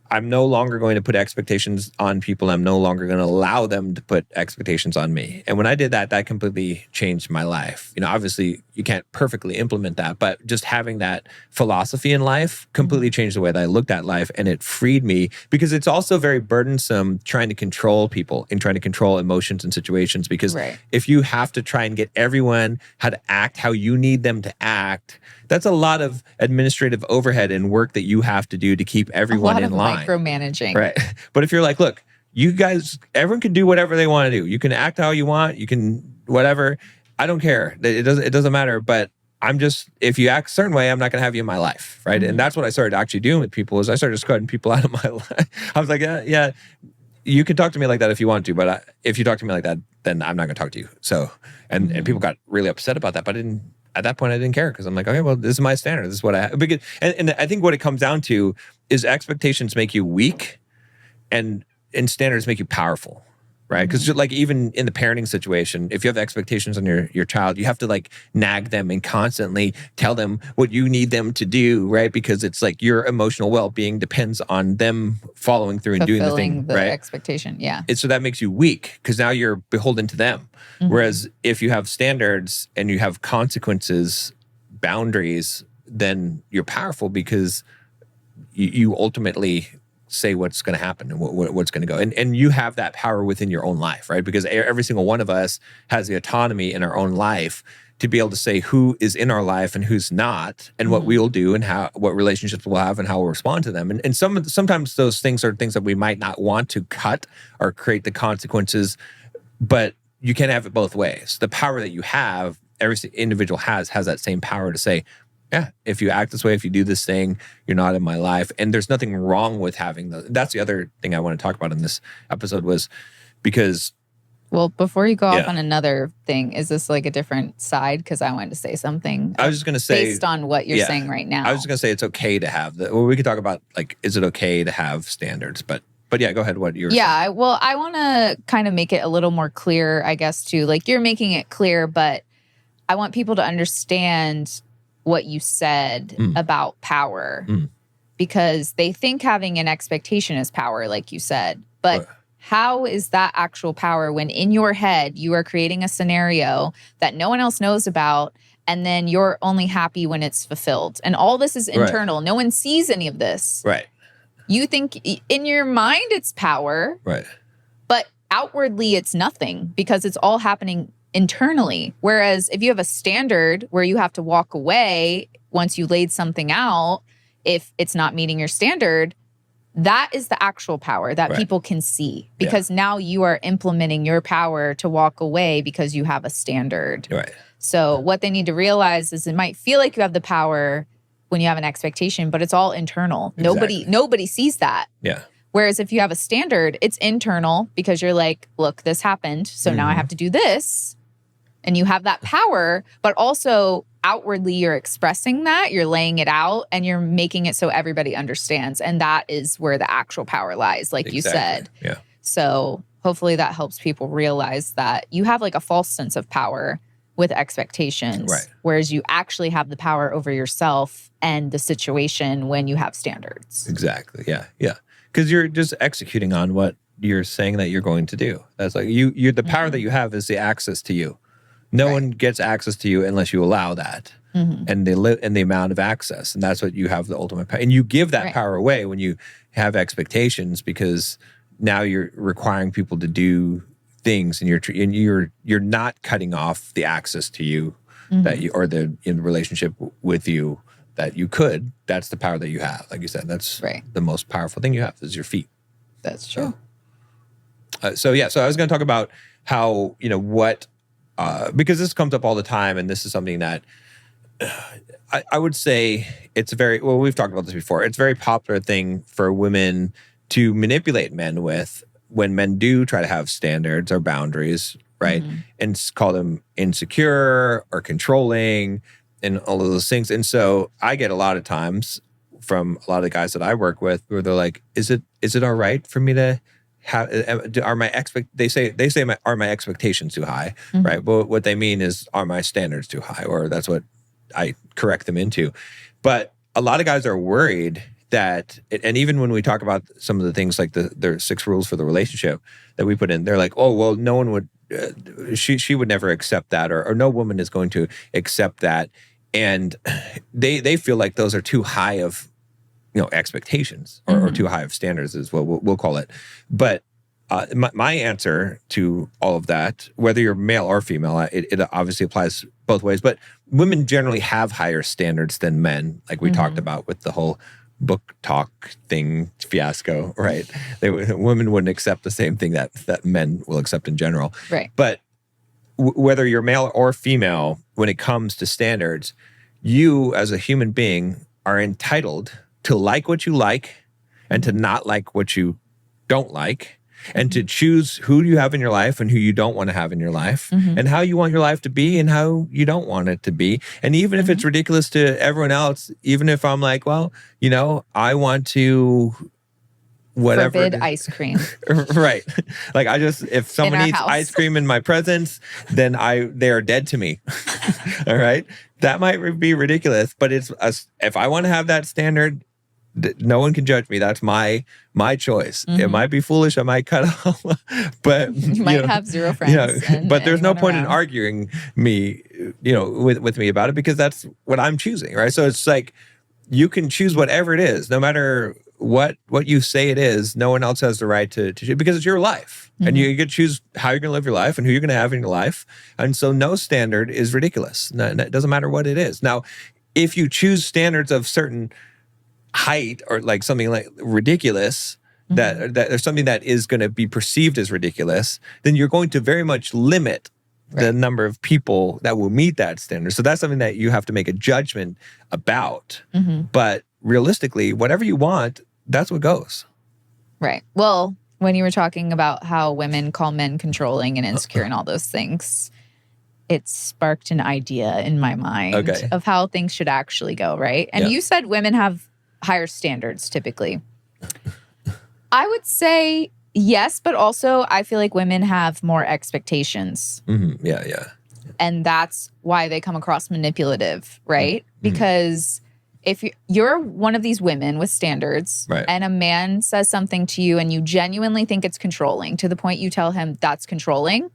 I'm no longer going to put expectations on people. I'm no longer going to allow them to put expectations on me. And when I did that, that completely changed my life. Obviously you can't perfectly implement that, but just having that philosophy in life completely changed the way that I looked at life. And it freed me, because it's also very burdensome trying to control people and trying to control emotions and situations. Because if you have to try and get everyone how to act how you need them to act, that's a lot of administrative overhead and work that you have to do to keep everyone in line. Micromanaging. Right. But if you're like, look, you guys, everyone can do whatever they want to do. You can act how you want. You can whatever. I don't care. It doesn't matter. But if you act a certain way, I'm not going to have you in my life. Right. And that's what I started actually doing with people, is I started just cutting people out of my life. I was like, yeah, you can talk to me like that if you want to, but if you talk to me like that, then I'm not going to talk to you. So, and people got really upset about that, but at that point, I didn't care, because I'm like, okay, well, this is my standard. This is what I have. And I think what it comes down to is expectations make you weak, and standards make you powerful, right? Because like even in the parenting situation, if you have expectations on your child, you have to like nag them and constantly tell them what you need them to do, right? Because it's like your emotional well-being depends on them following through and doing the thing, right? Expectation, yeah. So that makes you weak, because now you're beholden to them. Whereas if you have standards and you have consequences, boundaries, then you're powerful, because you ultimately say what's going to happen and what's going to go. And you have that power within your own life, right? Because every single one of us has the autonomy in our own life to be able to say who is in our life and who's not, and what we'll do and what relationships we'll have and how we'll respond to them. And sometimes those things are things that we might not want to cut or create the consequences, but you can't have it both ways. The power that you have, every individual has that same power to say, yeah, if you act this way, if you do this thing, you're not in my life. And there's nothing wrong with having those. That's the other thing I want to talk about in this episode was because... Well, before you go off on another thing, is this like a different side? Because I wanted to say something. I was just going to say... Based on what you're saying right now. I was just going to say it's okay to have... we could talk about, like, is it okay to have standards? But yeah, go ahead. What you're saying. Yeah, well, I want to kind of make it a little more clear, I guess, too. Like, you're making it clear, but I want people to understand what you said about power. Because they think having an expectation is power, like you said. But... how is that actual power when in your head you are creating a scenario that no one else knows about, and then you're only happy when it's fulfilled? And all this is internal. Right. No one sees any of this. Right. You think in your mind it's power. Right. But outwardly it's nothing because it's all happening internally. Whereas if you have a standard where you have to walk away once you laid something out, if it's not meeting your standard, that is the actual power that people can see, because now you are implementing your power to walk away because you have a standard. Right. So what they need to realize is it might feel like you have the power when you have an expectation, but it's all internal. Exactly. Nobody sees that. Yeah. Whereas if you have a standard, it's internal because you're like, look, this happened, so now I have to do this. And you have that power, but also outwardly you're expressing that, you're laying it out, and you're making it so everybody understands. And that is where the actual power lies, like you said. Yeah. So hopefully that helps people realize that you have like a false sense of power with expectations, whereas you actually have the power over yourself and the situation when you have standards. Exactly. Yeah. Yeah. Because you're just executing on what you're saying that you're going to do. That's like you the power that you have is the access to you. No one gets access to you unless you allow that, and the amount of access, and that's what you have the ultimate power. And you give that power away when you have expectations, because now you're requiring people to do things, and you're not cutting off the access to you that you, or the in relationship with you that you could. That's the power that you have. Like you said, that's the most powerful thing you have is your feet. That's true. So I was going to talk about how what. Because this comes up all the time, and this is something that I would say it's we've talked about this before. It's a very popular thing for women to manipulate men with when men do try to have standards or boundaries, right? And call them insecure or controlling and all of those things. And so I get a lot of times from a lot of the guys that I work with where they're like, is it all right for me to are my expectations too high, right? But what they mean is, are my standards too high? Or that's what I correct them into. But a lot of guys are worried that, and even when we talk about some of the things like the 6 rules for the relationship that we put in, they're like, oh, well, no one would, she would never accept that, or no woman is going to accept that. And they feel like those are too high of expectations or too high of standards is what we'll call it. But my answer to all of that, whether you're male or female, it obviously applies both ways. But women generally have higher standards than men, like we talked about with the whole book talk thing fiasco, right? Women wouldn't accept the same thing that men will accept in general. Right. But whether you're male or female, when it comes to standards, you as a human being are entitled to like what you like and to not like what you don't like, and to choose who you have in your life and who you don't want to have in your life, and how you want your life to be and how you don't want it to be. And even if it's ridiculous to everyone else, even if I'm like, well, I want to whatever. Forbid ice cream. Right. Like if someone eats ice cream in my presence, then they are dead to me. All right. That might be ridiculous, but if I want to have that standard, no one can judge me. That's my choice. It might be foolish. I might cut off, but you might have 0 friends. But there's no point in arguing with me about it, because that's what I'm choosing, right? So it's like you can choose whatever it is, no matter what you say it is, no one else has the right to because it's your life. And you get to choose how you're going to live your life and who you're going to have in your life. And so no standard is ridiculous. It doesn't matter what it is. Now, if you choose standards of certain height or like something like ridiculous, that there's something that is going to be perceived as ridiculous, then you're going to very much limit the number of people that will meet that standard. So that's something that you have to make a judgment about. But realistically, whatever you want, that's what goes. Right. Well, when you were talking about how women call men controlling and insecure and all those things, it sparked an idea in my mind of how things should actually go, right? And you said women have higher standards typically. I would say yes, but also I feel like women have more expectations. Yeah. And that's why they come across manipulative, right? Because if you're one of these women with standards and a man says something to you and you genuinely think it's controlling to the point you tell him that's controlling,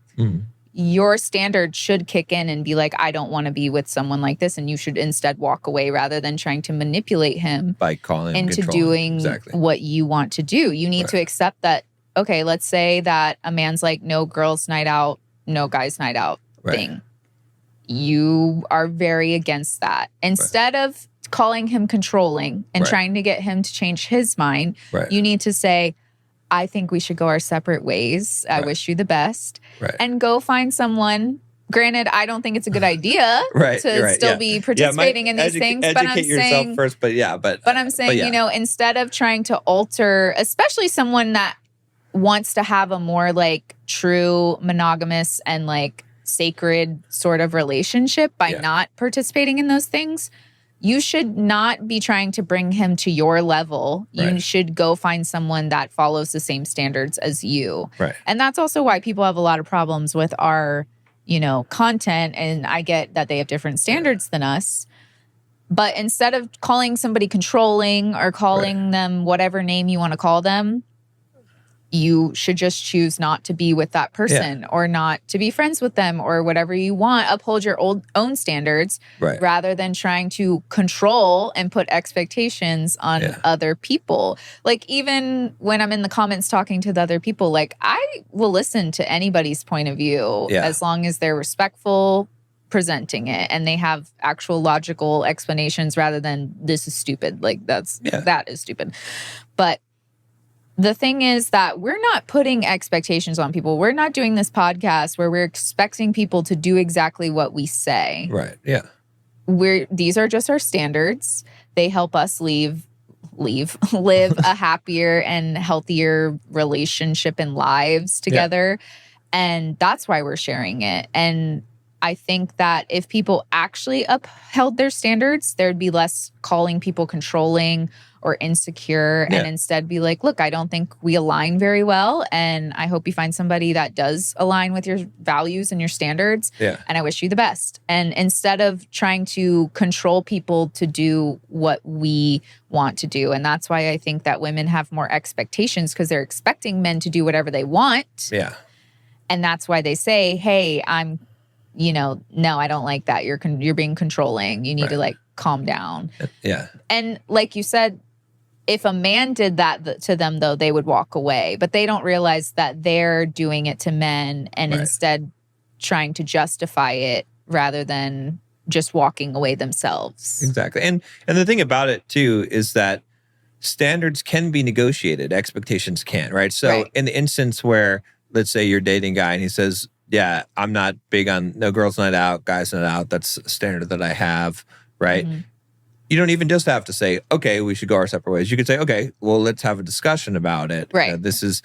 your standard should kick in and be like, I don't want to be with someone like this. And you should instead walk away rather than trying to manipulate him by calling into doing what you want to do. You need to accept that, okay, let's say that a man's like, no girls' night out, no guys' night out thing. You are very against that. Instead of calling him controlling and trying to get him to change his mind, you need to say, I think we should go our separate ways. I wish you the best. And go find someone. Granted, I don't think it's a good idea to still be participating in these things. But I'm saying first, but I'm saying, you know, instead of trying to alter, especially someone that wants to have a more like true monogamous and like sacred sort of relationship by not participating in those things, you should not be trying to bring him to your level. You should go find someone that follows the same standards as you. And that's also why people have a lot of problems with our, you know, content. And I get that they have different standards than us. But instead of calling somebody controlling or calling them whatever name you want to call them, you should just choose not to be with that person or not to be friends with them or whatever you want. Uphold your own standards rather than trying to control and put expectations on other people. Like even when I'm in the comments talking to the other people, like I will listen to anybody's point of view as long as they're respectful presenting it and they have actual logical explanations rather than this is stupid. Like that is stupid. But the thing is that we're not putting expectations on people. We're not doing this podcast where we're expecting people to do exactly what we say. These are just our standards. They help us live a happier and healthier relationship and lives together. And that's why we're sharing it. And I think that if people actually upheld their standards, there'd be less calling people controlling or insecure and instead be like, look, I don't think we align very well. And I hope you find somebody that does align with your values and your standards. And I wish you the best. And instead of trying to control people to do what we want to do. And that's why I think that women have more expectations because they're expecting men to do whatever they want. And that's why they say, hey, I'm, you know, no, I don't like that. You're being controlling. You need to like calm down. And like you said, if a man did that to them, though, they would walk away. But they don't realize that they're doing it to men and instead trying to justify it rather than just walking away themselves. Exactly. And the thing about it, too, is that standards can be negotiated. Expectations can't, right? So in the instance where, let's say you're dating a guy and he says, yeah, I'm not big on no girls night out, guys night out. That's a standard that I have, right? You don't even just have to say, okay, we should go our separate ways. You could say, okay, well, let's have a discussion about it. This is,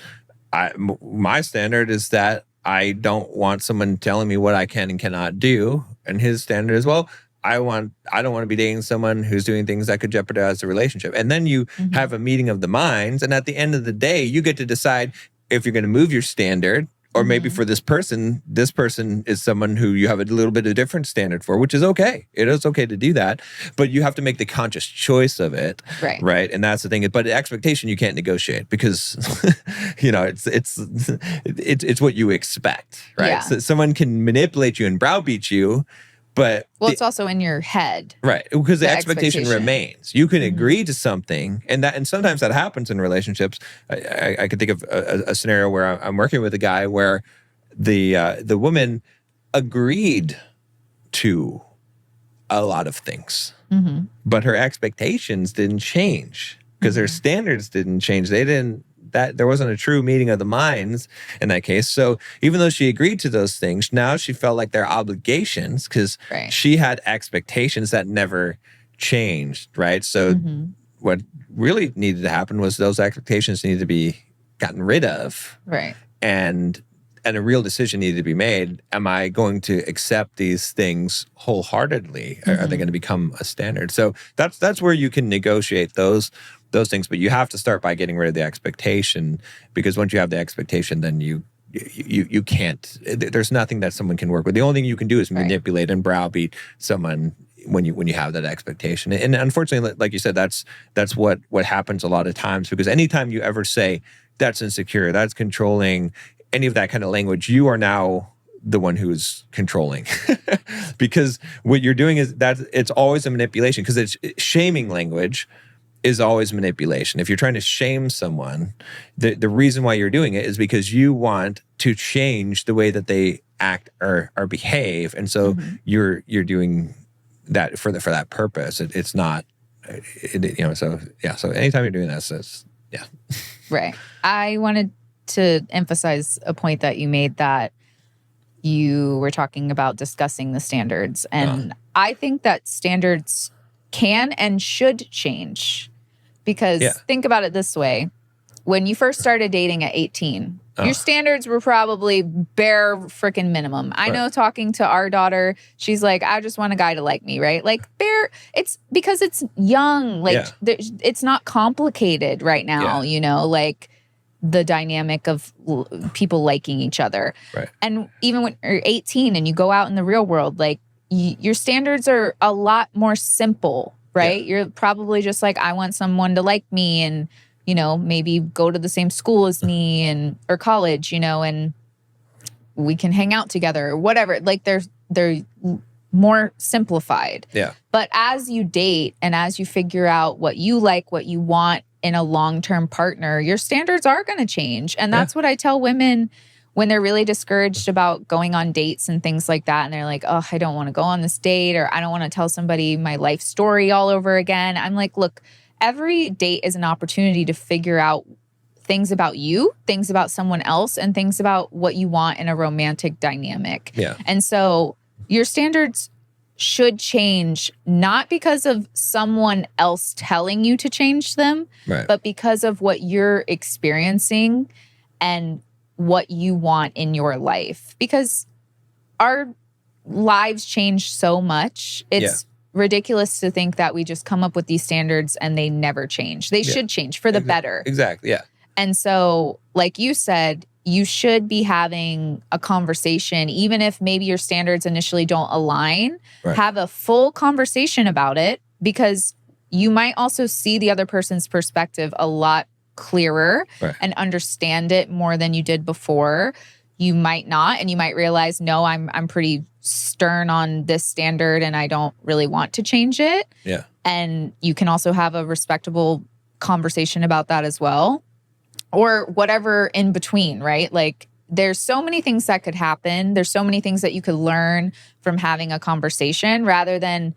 my standard is that I don't want someone telling me what I can and cannot do. And his standard is, well, I don't want to be dating someone who's doing things that could jeopardize the relationship. And then you have a meeting of the minds. And at the end of the day, you get to decide if you're going to move your standard. Or maybe for this person is someone who you have a little bit of different standard for, which is okay. It is okay to do that. But you have to make the conscious choice of it. Right. And that's the thing. But the expectation you can't negotiate because, you know, it's what you expect. Right. So someone can manipulate you and browbeat you, But Well, it's also in your head. right, because the expectation expectation. remains. You can agree to something, and sometimes that happens in relationships. I could think of a scenario where I'm working with a guy where the woman agreed to a lot of things, but her expectations didn't change because her standards didn't change. They didn't. That there wasn't a true meeting of the minds in that case. So even though she agreed to those things, now she felt like they're obligations because she had expectations that never changed, right? So what really needed to happen was those expectations needed to be gotten rid of, Right. and a real decision needed to be made. Am I going to accept these things wholeheartedly? Are they going to become a standard? So that's where you can negotiate those things, but you have to start by getting rid of the expectation, because once you have the expectation, then you can't. There's nothing that someone can work with. The only thing you can do is manipulate and browbeat someone when you have that expectation. And unfortunately, like you said, that's what happens a lot of times, because anytime you ever say that's insecure, that's controlling, any of that kind of language, you are now the one who's controlling. Because what you're doing is that it's always a manipulation, because it's shaming language is always manipulation. If you're trying to shame someone, the reason why you're doing it is because you want to change the way that they act or behave, and so you're doing that for that purpose. It's not, So yeah. So anytime you're doing this, it's Right. I wanted to emphasize a point that you made, that you were talking about discussing the standards, and I think that standards can and should change, because think about it this way. When you first started dating at 18, your standards were probably bare freaking minimum. I know, talking to our daughter, she's like, I just want a guy to like me, right? Like bare, it's because it's young. Like it's not complicated right now, like the dynamic of people liking each other. Right. And even when you're 18 and you go out in the real world, like your standards are a lot more simple, right? You're probably just like, I want someone to like me and, maybe go to the same school as me or college, and we can hang out together or whatever. Like they're more simplified. Yeah. But as you date and as you figure out what you like, what you want in a long-term partner, your standards are going to change. And that's what I tell women when they're really discouraged about going on dates and things like that. And they're like, oh, I don't want to go on this date, or I don't want to tell somebody my life story all over again. I'm like, look, every date is an opportunity to figure out things about you, things about someone else, and things about what you want in a romantic dynamic. Yeah. And so your standards should change, not because of someone else telling you to change them, but because of what you're experiencing and what you want in your life. Because our lives change so much. It's ridiculous to think that we just come up with these standards and they never change. They should change for the better. Exactly. Yeah. And so, like you said, you should be having a conversation, even if maybe your standards initially don't align. Have a full conversation about it, because you might also see the other person's perspective a lot clearer and understand it more than you did before. You might not, and you might realize, no, I'm pretty stern on this standard and I don't really want to change it. Yeah. And you can also have a respectable conversation about that as well. Or whatever in between, right? Like there's so many things that could happen. There's so many things that you could learn from having a conversation, rather than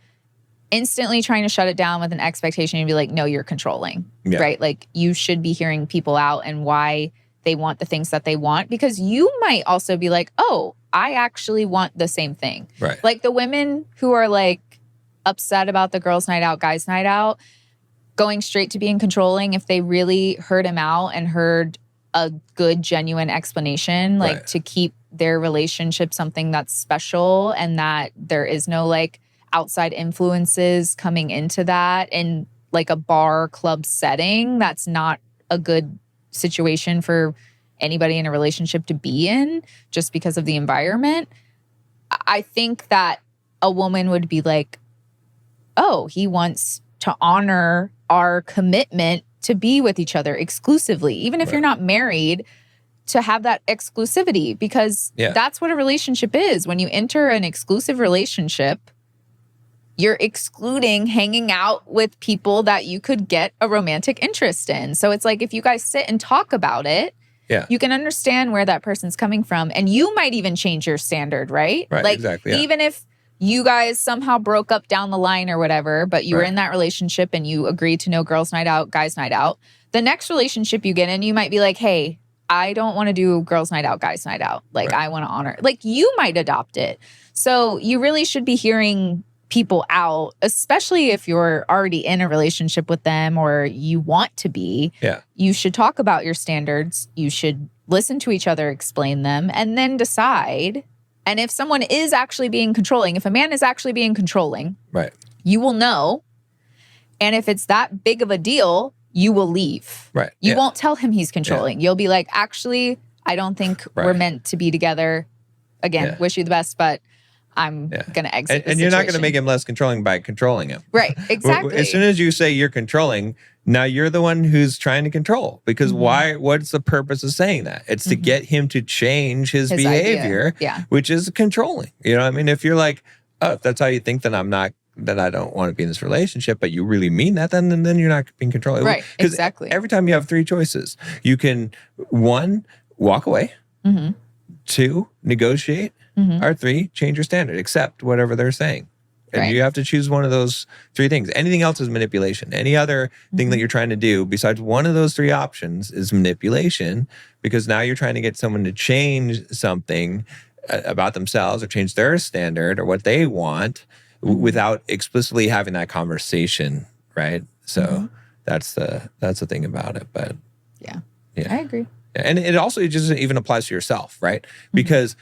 instantly trying to shut it down with an expectation and be like, no, you're controlling, right? Like you should be hearing people out and why they want the things that they want, because you might also be like, oh, I actually want the same thing. Right. Like the women who are like upset about the girls' night out, guys' night out, going straight to being controlling, if they really heard him out and heard a good, genuine explanation, like to keep their relationship something that's special and that there is no like outside influences coming into that in like a bar club setting, that's not a good situation for anybody in a relationship to be in just because of the environment. I think that a woman would be like, oh, he wants to honor our commitment to be with each other exclusively, even if you're not married, to have that exclusivity, because that's what a relationship is. When you enter an exclusive relationship, you're excluding hanging out with people that you could get a romantic interest in. So it's like if you guys sit and talk about it, you can understand where that person's coming from. And you might even change your standard, right? Right, like, exactly. Even if you guys somehow broke up down the line or whatever, but you were in that relationship and you agreed to no girls' night out, guys' night out, the next relationship you get in, you might be like, hey, I don't want to do girls' night out, guys' night out. Like, I want to honor. Like, you might adopt it. So you really should be hearing people out, especially if you're already in a relationship with them or you want to be. You should talk about your standards. You should listen to each other, explain them, and then decide. And if someone is actually being controlling, if a man is actually being controlling, you will know. And if it's that big of a deal, you will leave. You won't tell him he's controlling. You'll be like, actually, I don't think we're meant to be together. Again, wish you the best, but I'm going to exit and you're not going to make him less controlling by controlling him. Right, exactly. As soon as you say you're controlling, now you're the one who's trying to control. Because why? What's the purpose of saying that? It's to get him to change his behavior, which is controlling. You know what I mean? If you're like, oh, if that's how you think, then I don't want to be in this relationship, but you really mean that, then you're not being controlling. Right, exactly. Every time you have three choices, you can, 1, walk away, 2, negotiate, or 3, change your standard, accept whatever they're saying. And you have to choose one of those 3 things. Anything else is manipulation. Any other thing that you're trying to do besides one of those 3 options is manipulation, because now you're trying to get someone to change something about themselves or change their standard or what they want without explicitly having that conversation, right? So that's the thing about it. But I agree. And it also just even applies to yourself, right? Because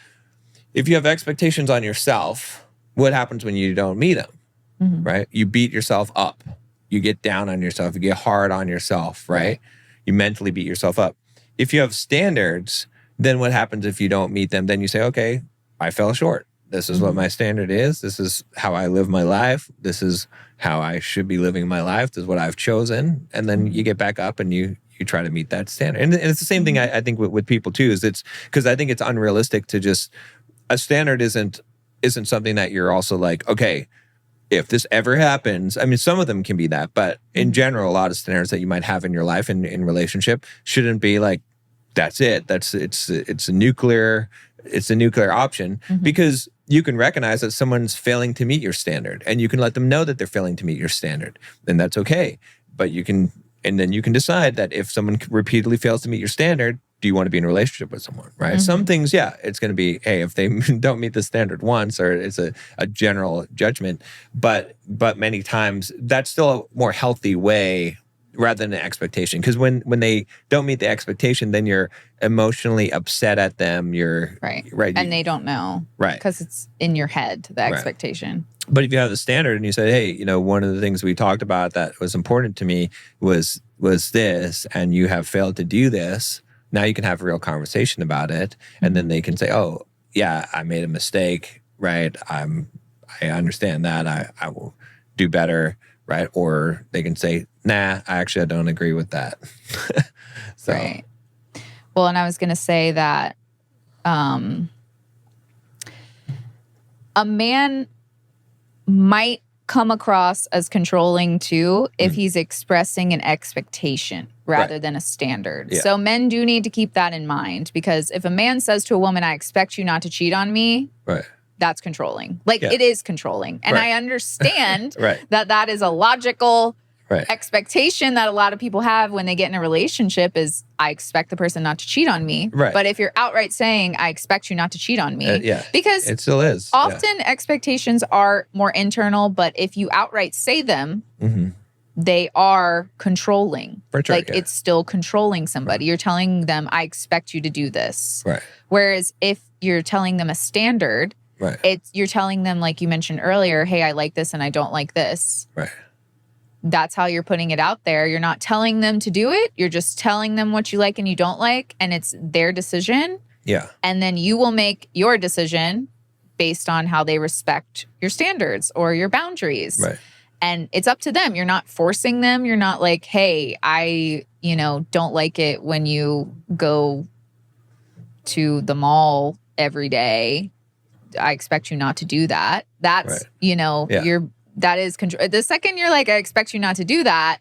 if you have expectations on yourself, what happens when you don't meet them, right? You beat yourself up. You get down on yourself. You get hard on yourself, right? You mentally beat yourself up. If you have standards, then what happens if you don't meet them? Then you say, okay, I fell short. This is what my standard is. This is how I live my life. This is how I should be living my life. This is what I've chosen. And then you get back up and you try to meet that standard. And it's the same thing I think with people too, is it's because I think it's unrealistic to just, a standard isn't something that you're also like, okay, if this ever happens, I mean, some of them can be that, but in general, a lot of standards that you might have in your life and in relationship shouldn't be like, that's it. It's a nuclear option, because you can recognize that someone's failing to meet your standard, and you can let them know that they're failing to meet your standard, and that's okay. But then you can decide that if someone repeatedly fails to meet your standard, do you want to be in a relationship with someone, right? Some things, it's going to be, hey, if they don't meet the standard once, or it's a general judgment, but many times that's still a more healthy way rather than an expectation. Because when they don't meet the expectation, then you're emotionally upset at them. You're right, and they don't know, right? Because it's in your head, the expectation. But if you have the standard and you say, hey, one of the things we talked about that was important to me was this, and you have failed to do this. Now you can have a real conversation about it, and then they can say, oh, yeah, I made a mistake, right? I understand that. I will do better, right? Or they can say, nah, I don't agree with that. So. Right. Well, and I was going to say that a man might come across as controlling too if he's expressing an expectation rather than a standard. Yeah. So men do need to keep that in mind, because if a man says to a woman, I expect you not to cheat on me, that's controlling. Like, it is controlling. And I understand that is a logical expectation that a lot of people have when they get in a relationship, is I expect the person not to cheat on me. Right. But if you're outright saying, I expect you not to cheat on me, because it still is. Often expectations are more internal, but if you outright say them, they are controlling. For sure, like, it's still controlling somebody. You're telling them, I expect you to do this. Right. Whereas if you're telling them a standard, you're telling them, like you mentioned earlier, hey, I like this and I don't like this. Right. That's how you're putting it out there. You're not telling them to do it. You're just telling them what you like and you don't like, and it's their decision. Yeah. And then you will make your decision based on how they respect your standards or your boundaries. Right. And it's up to them. You're not forcing them. You're not like, hey, I, don't like it when you go to the mall every day, I expect you not to do that. That's, that is control. The second you're like, I expect you not to do that,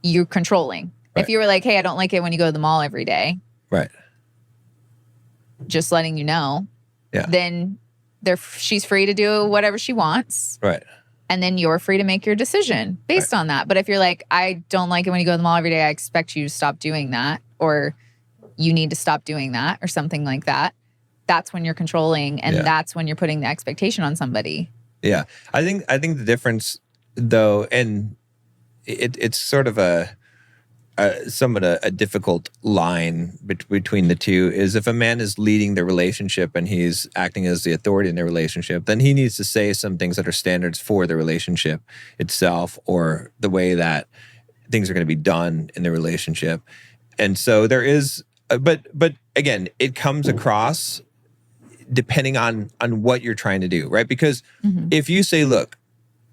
you're controlling. Right. If you were like, hey, I don't like it when you go to the mall every day. Right. Just letting you know. Yeah. Then she's free to do whatever she wants. Right. And then you're free to make your decision based on that. But if you're like, I don't like it when you go to the mall every day, I expect you to stop doing that, or you need to stop doing that, or something like that. That's when you're controlling, and that's when you're putting the expectation on somebody. Yeah. I think the difference, though, and it's sort of somewhat a difficult line between the two, is if a man is leading the relationship and he's acting as the authority in the relationship, then he needs to say some things that are standards for the relationship itself, or the way that things are going to be done in the relationship. And so there is, but again, it comes across depending on what you're trying to do, right? Because if you say, look,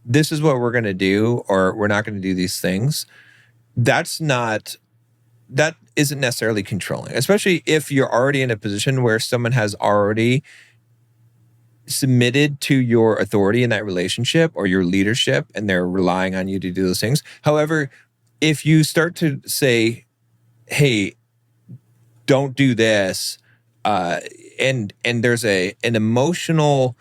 this is what we're going to do, or we're not going to do these things, that isn't necessarily controlling, especially if you're already in a position where someone has already submitted to your authority in that relationship or your leadership, and they're relying on you to do those things. However, if you start to say, hey, don't do this, and there's an emotional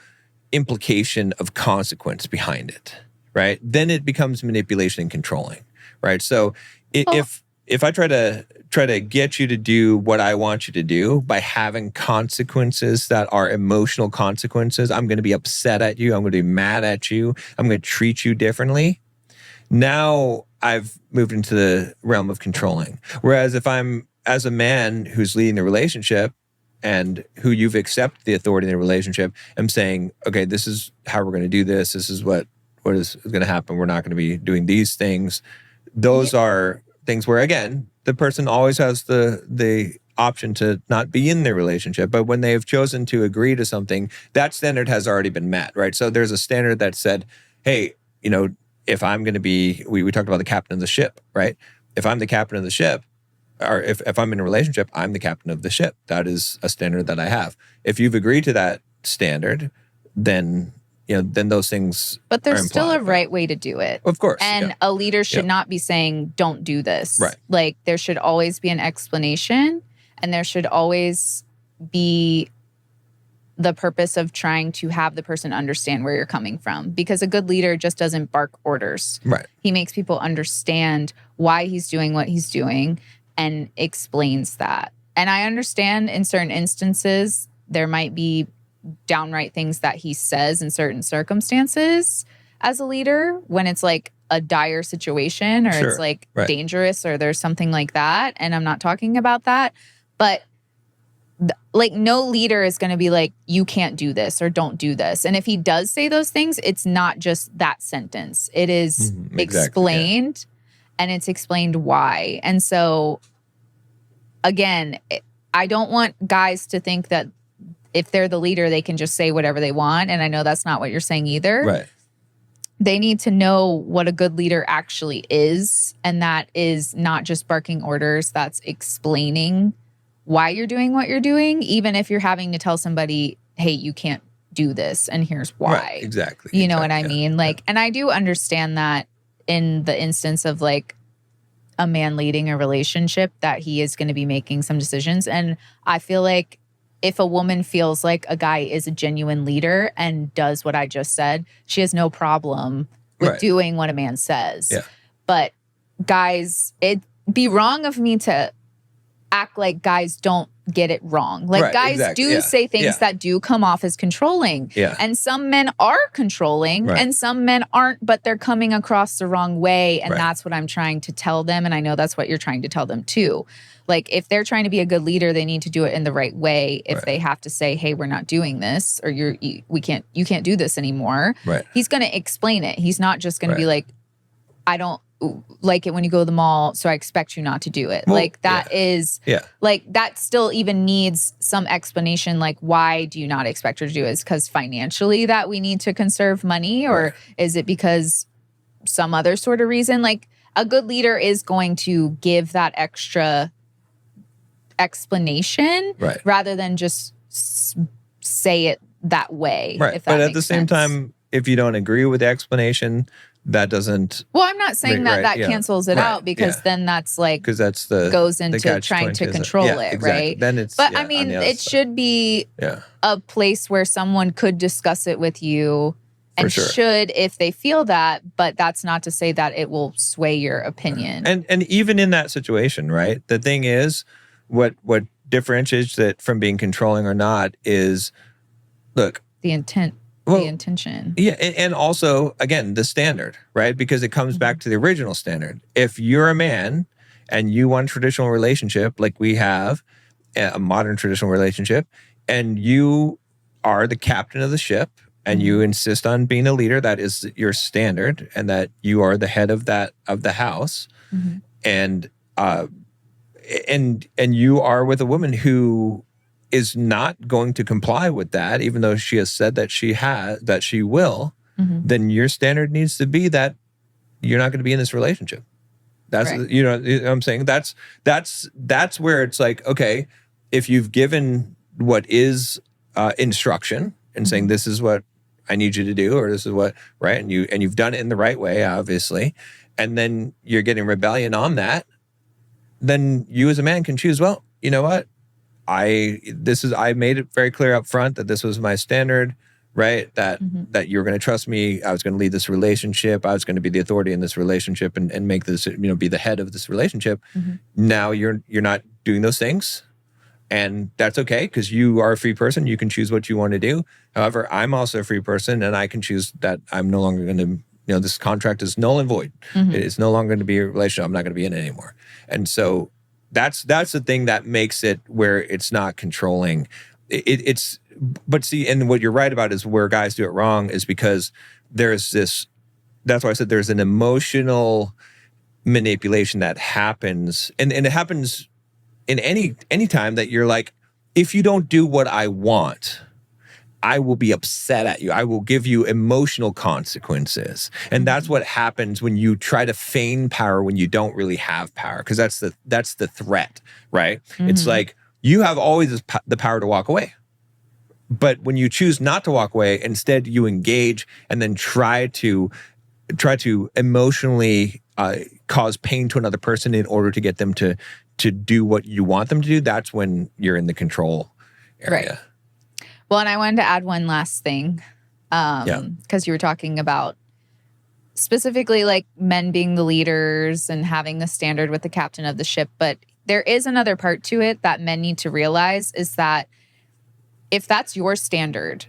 implication of consequence behind it, right? Then it becomes manipulation and controlling. Right. So if I try to get you to do what I want you to do by having consequences that are emotional consequences, I'm going to be upset at you. I'm going to be mad at you. I'm going to treat you differently. Now I've moved into the realm of controlling. Whereas if I'm, as a man who's leading the relationship and who you've accepted the authority in the relationship, I'm saying, okay, this is how we're going to do this. This is what is going to happen. We're not going to be doing these things. Those are things where, again, the person always has the option to not be in their relationship. But when they've chosen to agree to something, that standard has already been met, right? So there's a standard that said, hey, if I'm going to be, we talked about the captain of the ship, right? If I'm the captain of the ship, or if I'm in a relationship, I'm the captain of the ship. That is a standard that I have. If you've agreed to that standard, then those things. But there's still a right way to do it. Of course. And a leader should not be saying, don't do this. Right. Like, there should always be an explanation, and there should always be the purpose of trying to have the person understand where you're coming from. Because a good leader just doesn't bark orders. Right. He makes people understand why he's doing what he's doing and explains that. And I understand in certain instances, there might be downright things that he says in certain circumstances as a leader when it's like a dire situation, or it's like dangerous, or there's something like that. And I'm not talking about that. But like, no leader is going to be like, you can't do this or don't do this. And if he does say those things, it's not just that sentence. It is explained, and it's explained why. And so, again, I don't want guys to think that if they're the leader, they can just say whatever they want. And I know that's not what you're saying either. Right. They need to know what a good leader actually is. And that is not just barking orders. That's explaining why you're doing what you're doing, even if you're having to tell somebody, hey, you can't do this, and here's why. Right, exactly. You know what I mean? Like, and I do understand that in the instance of like a man leading a relationship, that he is going to be making some decisions. And I feel like if a woman feels like a guy is a genuine leader and does what I just said, she has no problem with doing what a man says. Yeah. But guys, it'd be wrong of me to act like guys don't get it wrong. Like, guys do say things that do come off as controlling. Yeah. And some men are controlling and some men aren't, but they're coming across the wrong way. And that's what I'm trying to tell them. And I know that's what you're trying to tell them too. Like, if they're trying to be a good leader, they need to do it in the right way. If they have to say, hey, we're not doing this, or you can't do this anymore. Right. He's going to explain it. He's not just going to be like, I don't like it when you go to the mall, so I expect you not to do it. Well, like, that is, like, that still even needs some explanation. Like, why do you not expect her to do it? Is because financially that we need to conserve money, or is it because some other sort of reason? Like, a good leader is going to give that extra explanation Right. rather than just say it that way. Right. If that But at makes the same sense. time, if you don't agree with the explanation, that doesn't. Well, I'm not saying Right, that yeah. cancels it Right, out because yeah. then that's like Because that's the goes the into catch trying to 22 is that- control yeah, it, exactly. right? Then it's But yeah, I on mean, the other it side. should be Yeah, a place where someone could discuss it with you and sure. should if they feel that, but that's not to say that it will sway your opinion. and even in that situation, right? The thing is, what differentiates it from being controlling or not is, look, the intention. yeah, and also again the standard, right? Because it comes back to the original standard. If you're a man and you want a traditional relationship like we have, a modern traditional relationship, and you are the captain of the ship and you insist on being a leader, that is your standard, and that you are the head of the house, and you are with a woman who is not going to comply with that, even though she has said that she will, then your standard needs to be that you're not going to be in this relationship. That's Right. you know what I'm saying, that's where it's like, okay, if you've given what is instruction and saying this is what I need you to do, or this is what, right, and you've done it in the right way, obviously, and then you're getting rebellion on that, then you as a man can choose, well, you know what, I made it very clear up front that this was my standard, right? That you were going to trust me. I was going to lead this relationship. I was going to be the authority in this relationship and make this, be the head of this relationship. Now you're not doing those things, and that's okay because you are a free person. You can choose what you want to do. However, I'm also a free person, and I can choose that I'm no longer going to. This contract is null and void. It's no longer going to be a relationship. I'm not going to be in it anymore. And so that's the thing that makes it where it's not controlling. But see, and what you're right about is where guys do it wrong is because there's this. That's why I said there's an emotional manipulation that happens, and it happens in any time that you're like, if you don't do what I want, I will be upset at you. I will give you emotional consequences. And that's what happens when you try to feign power when you don't really have power, because that's the threat, right? It's like you have always the power to walk away. But when you choose not to walk away, instead you engage and then try to emotionally cause pain to another person in order to get them to do what you want them to do. That's when you're in the control area. Right. Well, and I wanted to add one last thing, because you were talking about specifically like men being the leaders and having the standard with the captain of the ship. But there is another part to it that men need to realize is that if that's your standard,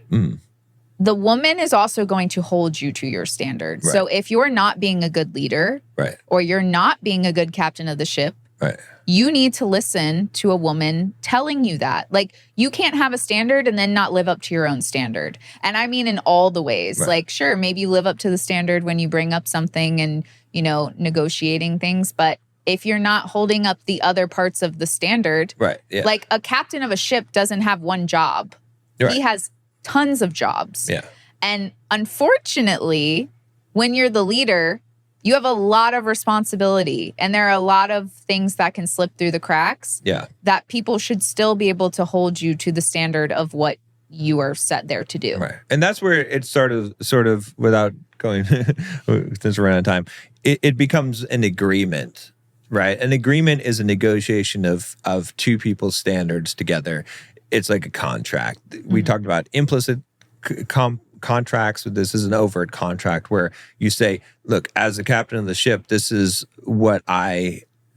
the woman is also going to hold you to your standard. Right. So if you're not being a good leader, Right. or you're not being a good captain of the ship, Right. you need to listen to a woman telling you that. Like, you can't have a standard and then not live up to your own standard. And I mean in all the ways. Right. Like, sure, maybe you live up to the standard when you bring up something and, negotiating things. But if you're not holding up the other parts of the standard, Right. Yeah. like a captain of a ship doesn't have one job. Right. He has tons of jobs. Yeah. And unfortunately, when you're the leader, you have a lot of responsibility, and there are a lot of things that can slip through the cracks. Yeah. That people should still be able to hold you to the standard of what you are set there to do. Right. And that's where it's sort of without going, since we're out of time, it becomes an agreement, right? An agreement is a negotiation of two people's standards together. It's like a contract. We talked about implicit contracts. This is an overt contract where you say, look, as the captain of the ship, this is what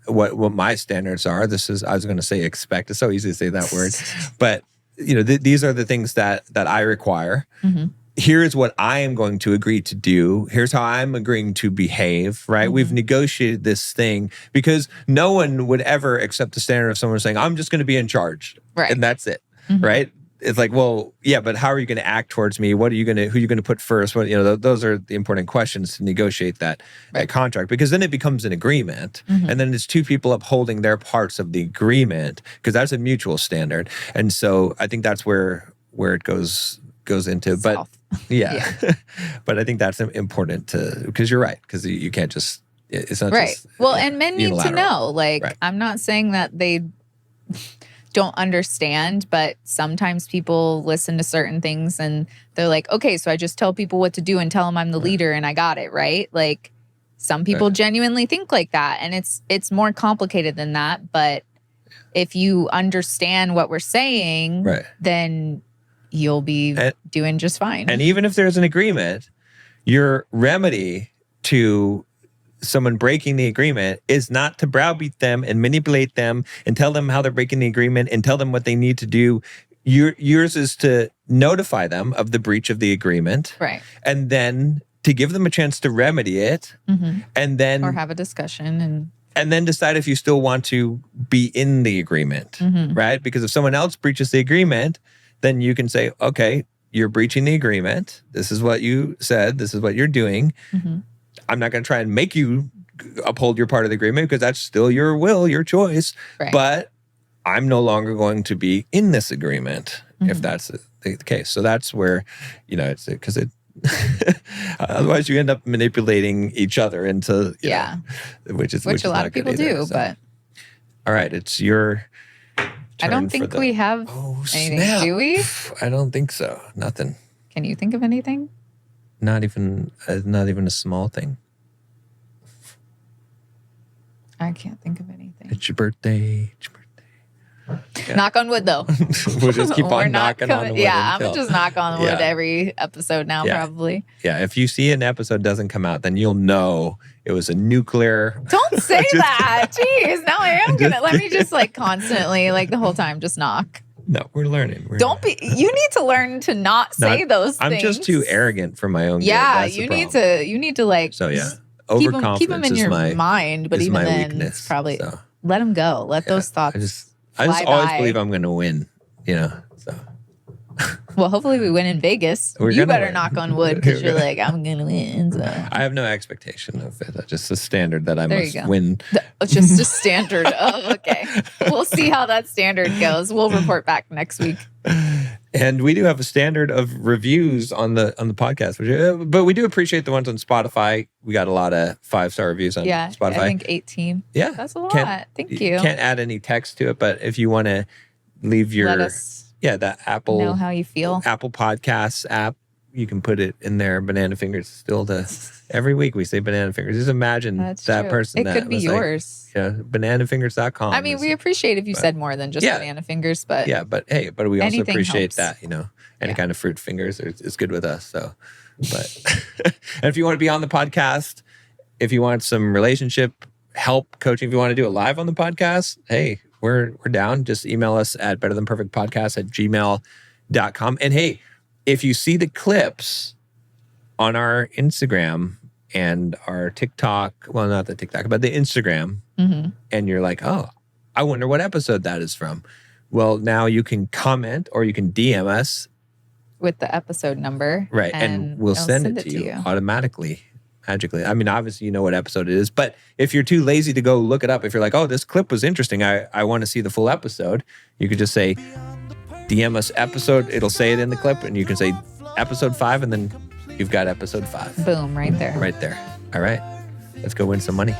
what my standards are. This is, I was going to say expect. It's so easy to say that word. But, these are the things that I require. Here's what I am going to agree to do. Here's how I'm agreeing to behave, right? We've negotiated this thing because no one would ever accept the standard of someone saying, I'm just going to be in charge. Right. And that's it, right? It's like, well, yeah, but how are you going to act towards me? Who are you going to put first? What, those are the important questions to negotiate that contract, because then it becomes an agreement, and then it's two people upholding their parts of the agreement, because that's a mutual standard. And so I think that's where it goes into, but yeah. But I think that's important because you're right, because you can't just, it's not right. just Well, and men need to unilateral. know, like, Right. I'm not saying that they don't understand, but sometimes people listen to certain things and they're like, okay, so I just tell people what to do and tell them I'm the leader and I got it, right? Like some people genuinely think like that, and it's more complicated than that. But if you understand what we're saying, then you'll be doing just fine. And even if there's an agreement, your remedy to someone breaking the agreement is not to browbeat them and manipulate them and tell them how they're breaking the agreement and tell them what they need to do. Yours is to notify them of the breach of the agreement. Right. And then to give them a chance to remedy it. And then... Or have a discussion and then decide if you still want to be in the agreement, right? Because if someone else breaches the agreement, then you can say, okay, you're breaching the agreement. This is what you said. This is what you're doing. I'm not going to try and make you uphold your part of the agreement because that's still your will, your choice. Right. But I'm no longer going to be in this agreement if that's the case. So that's where, it's because otherwise you end up manipulating each other into, know, which a lot of people do. So. But all right, it's your turn. I don't think we have anything, do we? I don't think so. Nothing. Can you think of anything? Not even a small thing. I can't think of anything. It's your birthday. Yeah. Knock on wood, though. We'll just keep on knocking on the wood. Yeah, I'm going to just knock on wood every episode now, probably. Yeah, if you see an episode doesn't come out, then you'll know it was a nuclear... Don't say that. Jeez, now I am going to... Let me just constantly, the whole time, just knock. No, we're learning. You need to learn to not say those things. I'm just too arrogant for my own good. That's you need to So yeah, overconfidence keep them in your mind, but even then, weakness, it's probably let them go. Let those thoughts. I just always believe I'm going to win. So. Well, hopefully we win in Vegas. You better knock on wood because you're like, I'm going to win. So. I have no expectation of it. Just a standard that I must win. Just a standard. Oh, okay. We'll see how that standard goes. We'll report back next week. And we do have a standard of reviews on the podcast, but we do appreciate the ones on Spotify. We got a lot of 5-star reviews on Spotify. I think 18. Yeah. That's a lot. Thank you. Can't add any text to it, but if you want to leave your... Let us the Apple... know how you feel. Apple Podcasts app, you can put it in there. Banana Fingers still every week we say Banana Fingers. Just imagine that true. person. It could be yours. Bananafingers.com. I mean, we appreciate if you said more than just Banana Fingers, but... Yeah, but we also appreciate helps. that, Any kind of fruit fingers is good with us. So, but... And if you want to be on the podcast, if you want some relationship help coaching, if you want to do it live on the podcast, hey, we're down. Just email us at betterthanperfectpodcast@gmail.com. And hey, if you see the clips on our Instagram and our TikTok, well, not the TikTok, but the Instagram, and you're like, oh, I wonder what episode that is from. Well, now you can comment or you can DM us with the episode number. Right. And we'll send it to you automatically, magically. I mean, obviously, you know what episode it is. But if you're too lazy to go look it up, if you're like, oh, this clip was interesting, I want to see the full episode, you could just say, DM us episode. It'll say it in the clip. And you can say episode 5. And then you've got episode 5. Boom, right there. Right there. All right. Let's go win some money.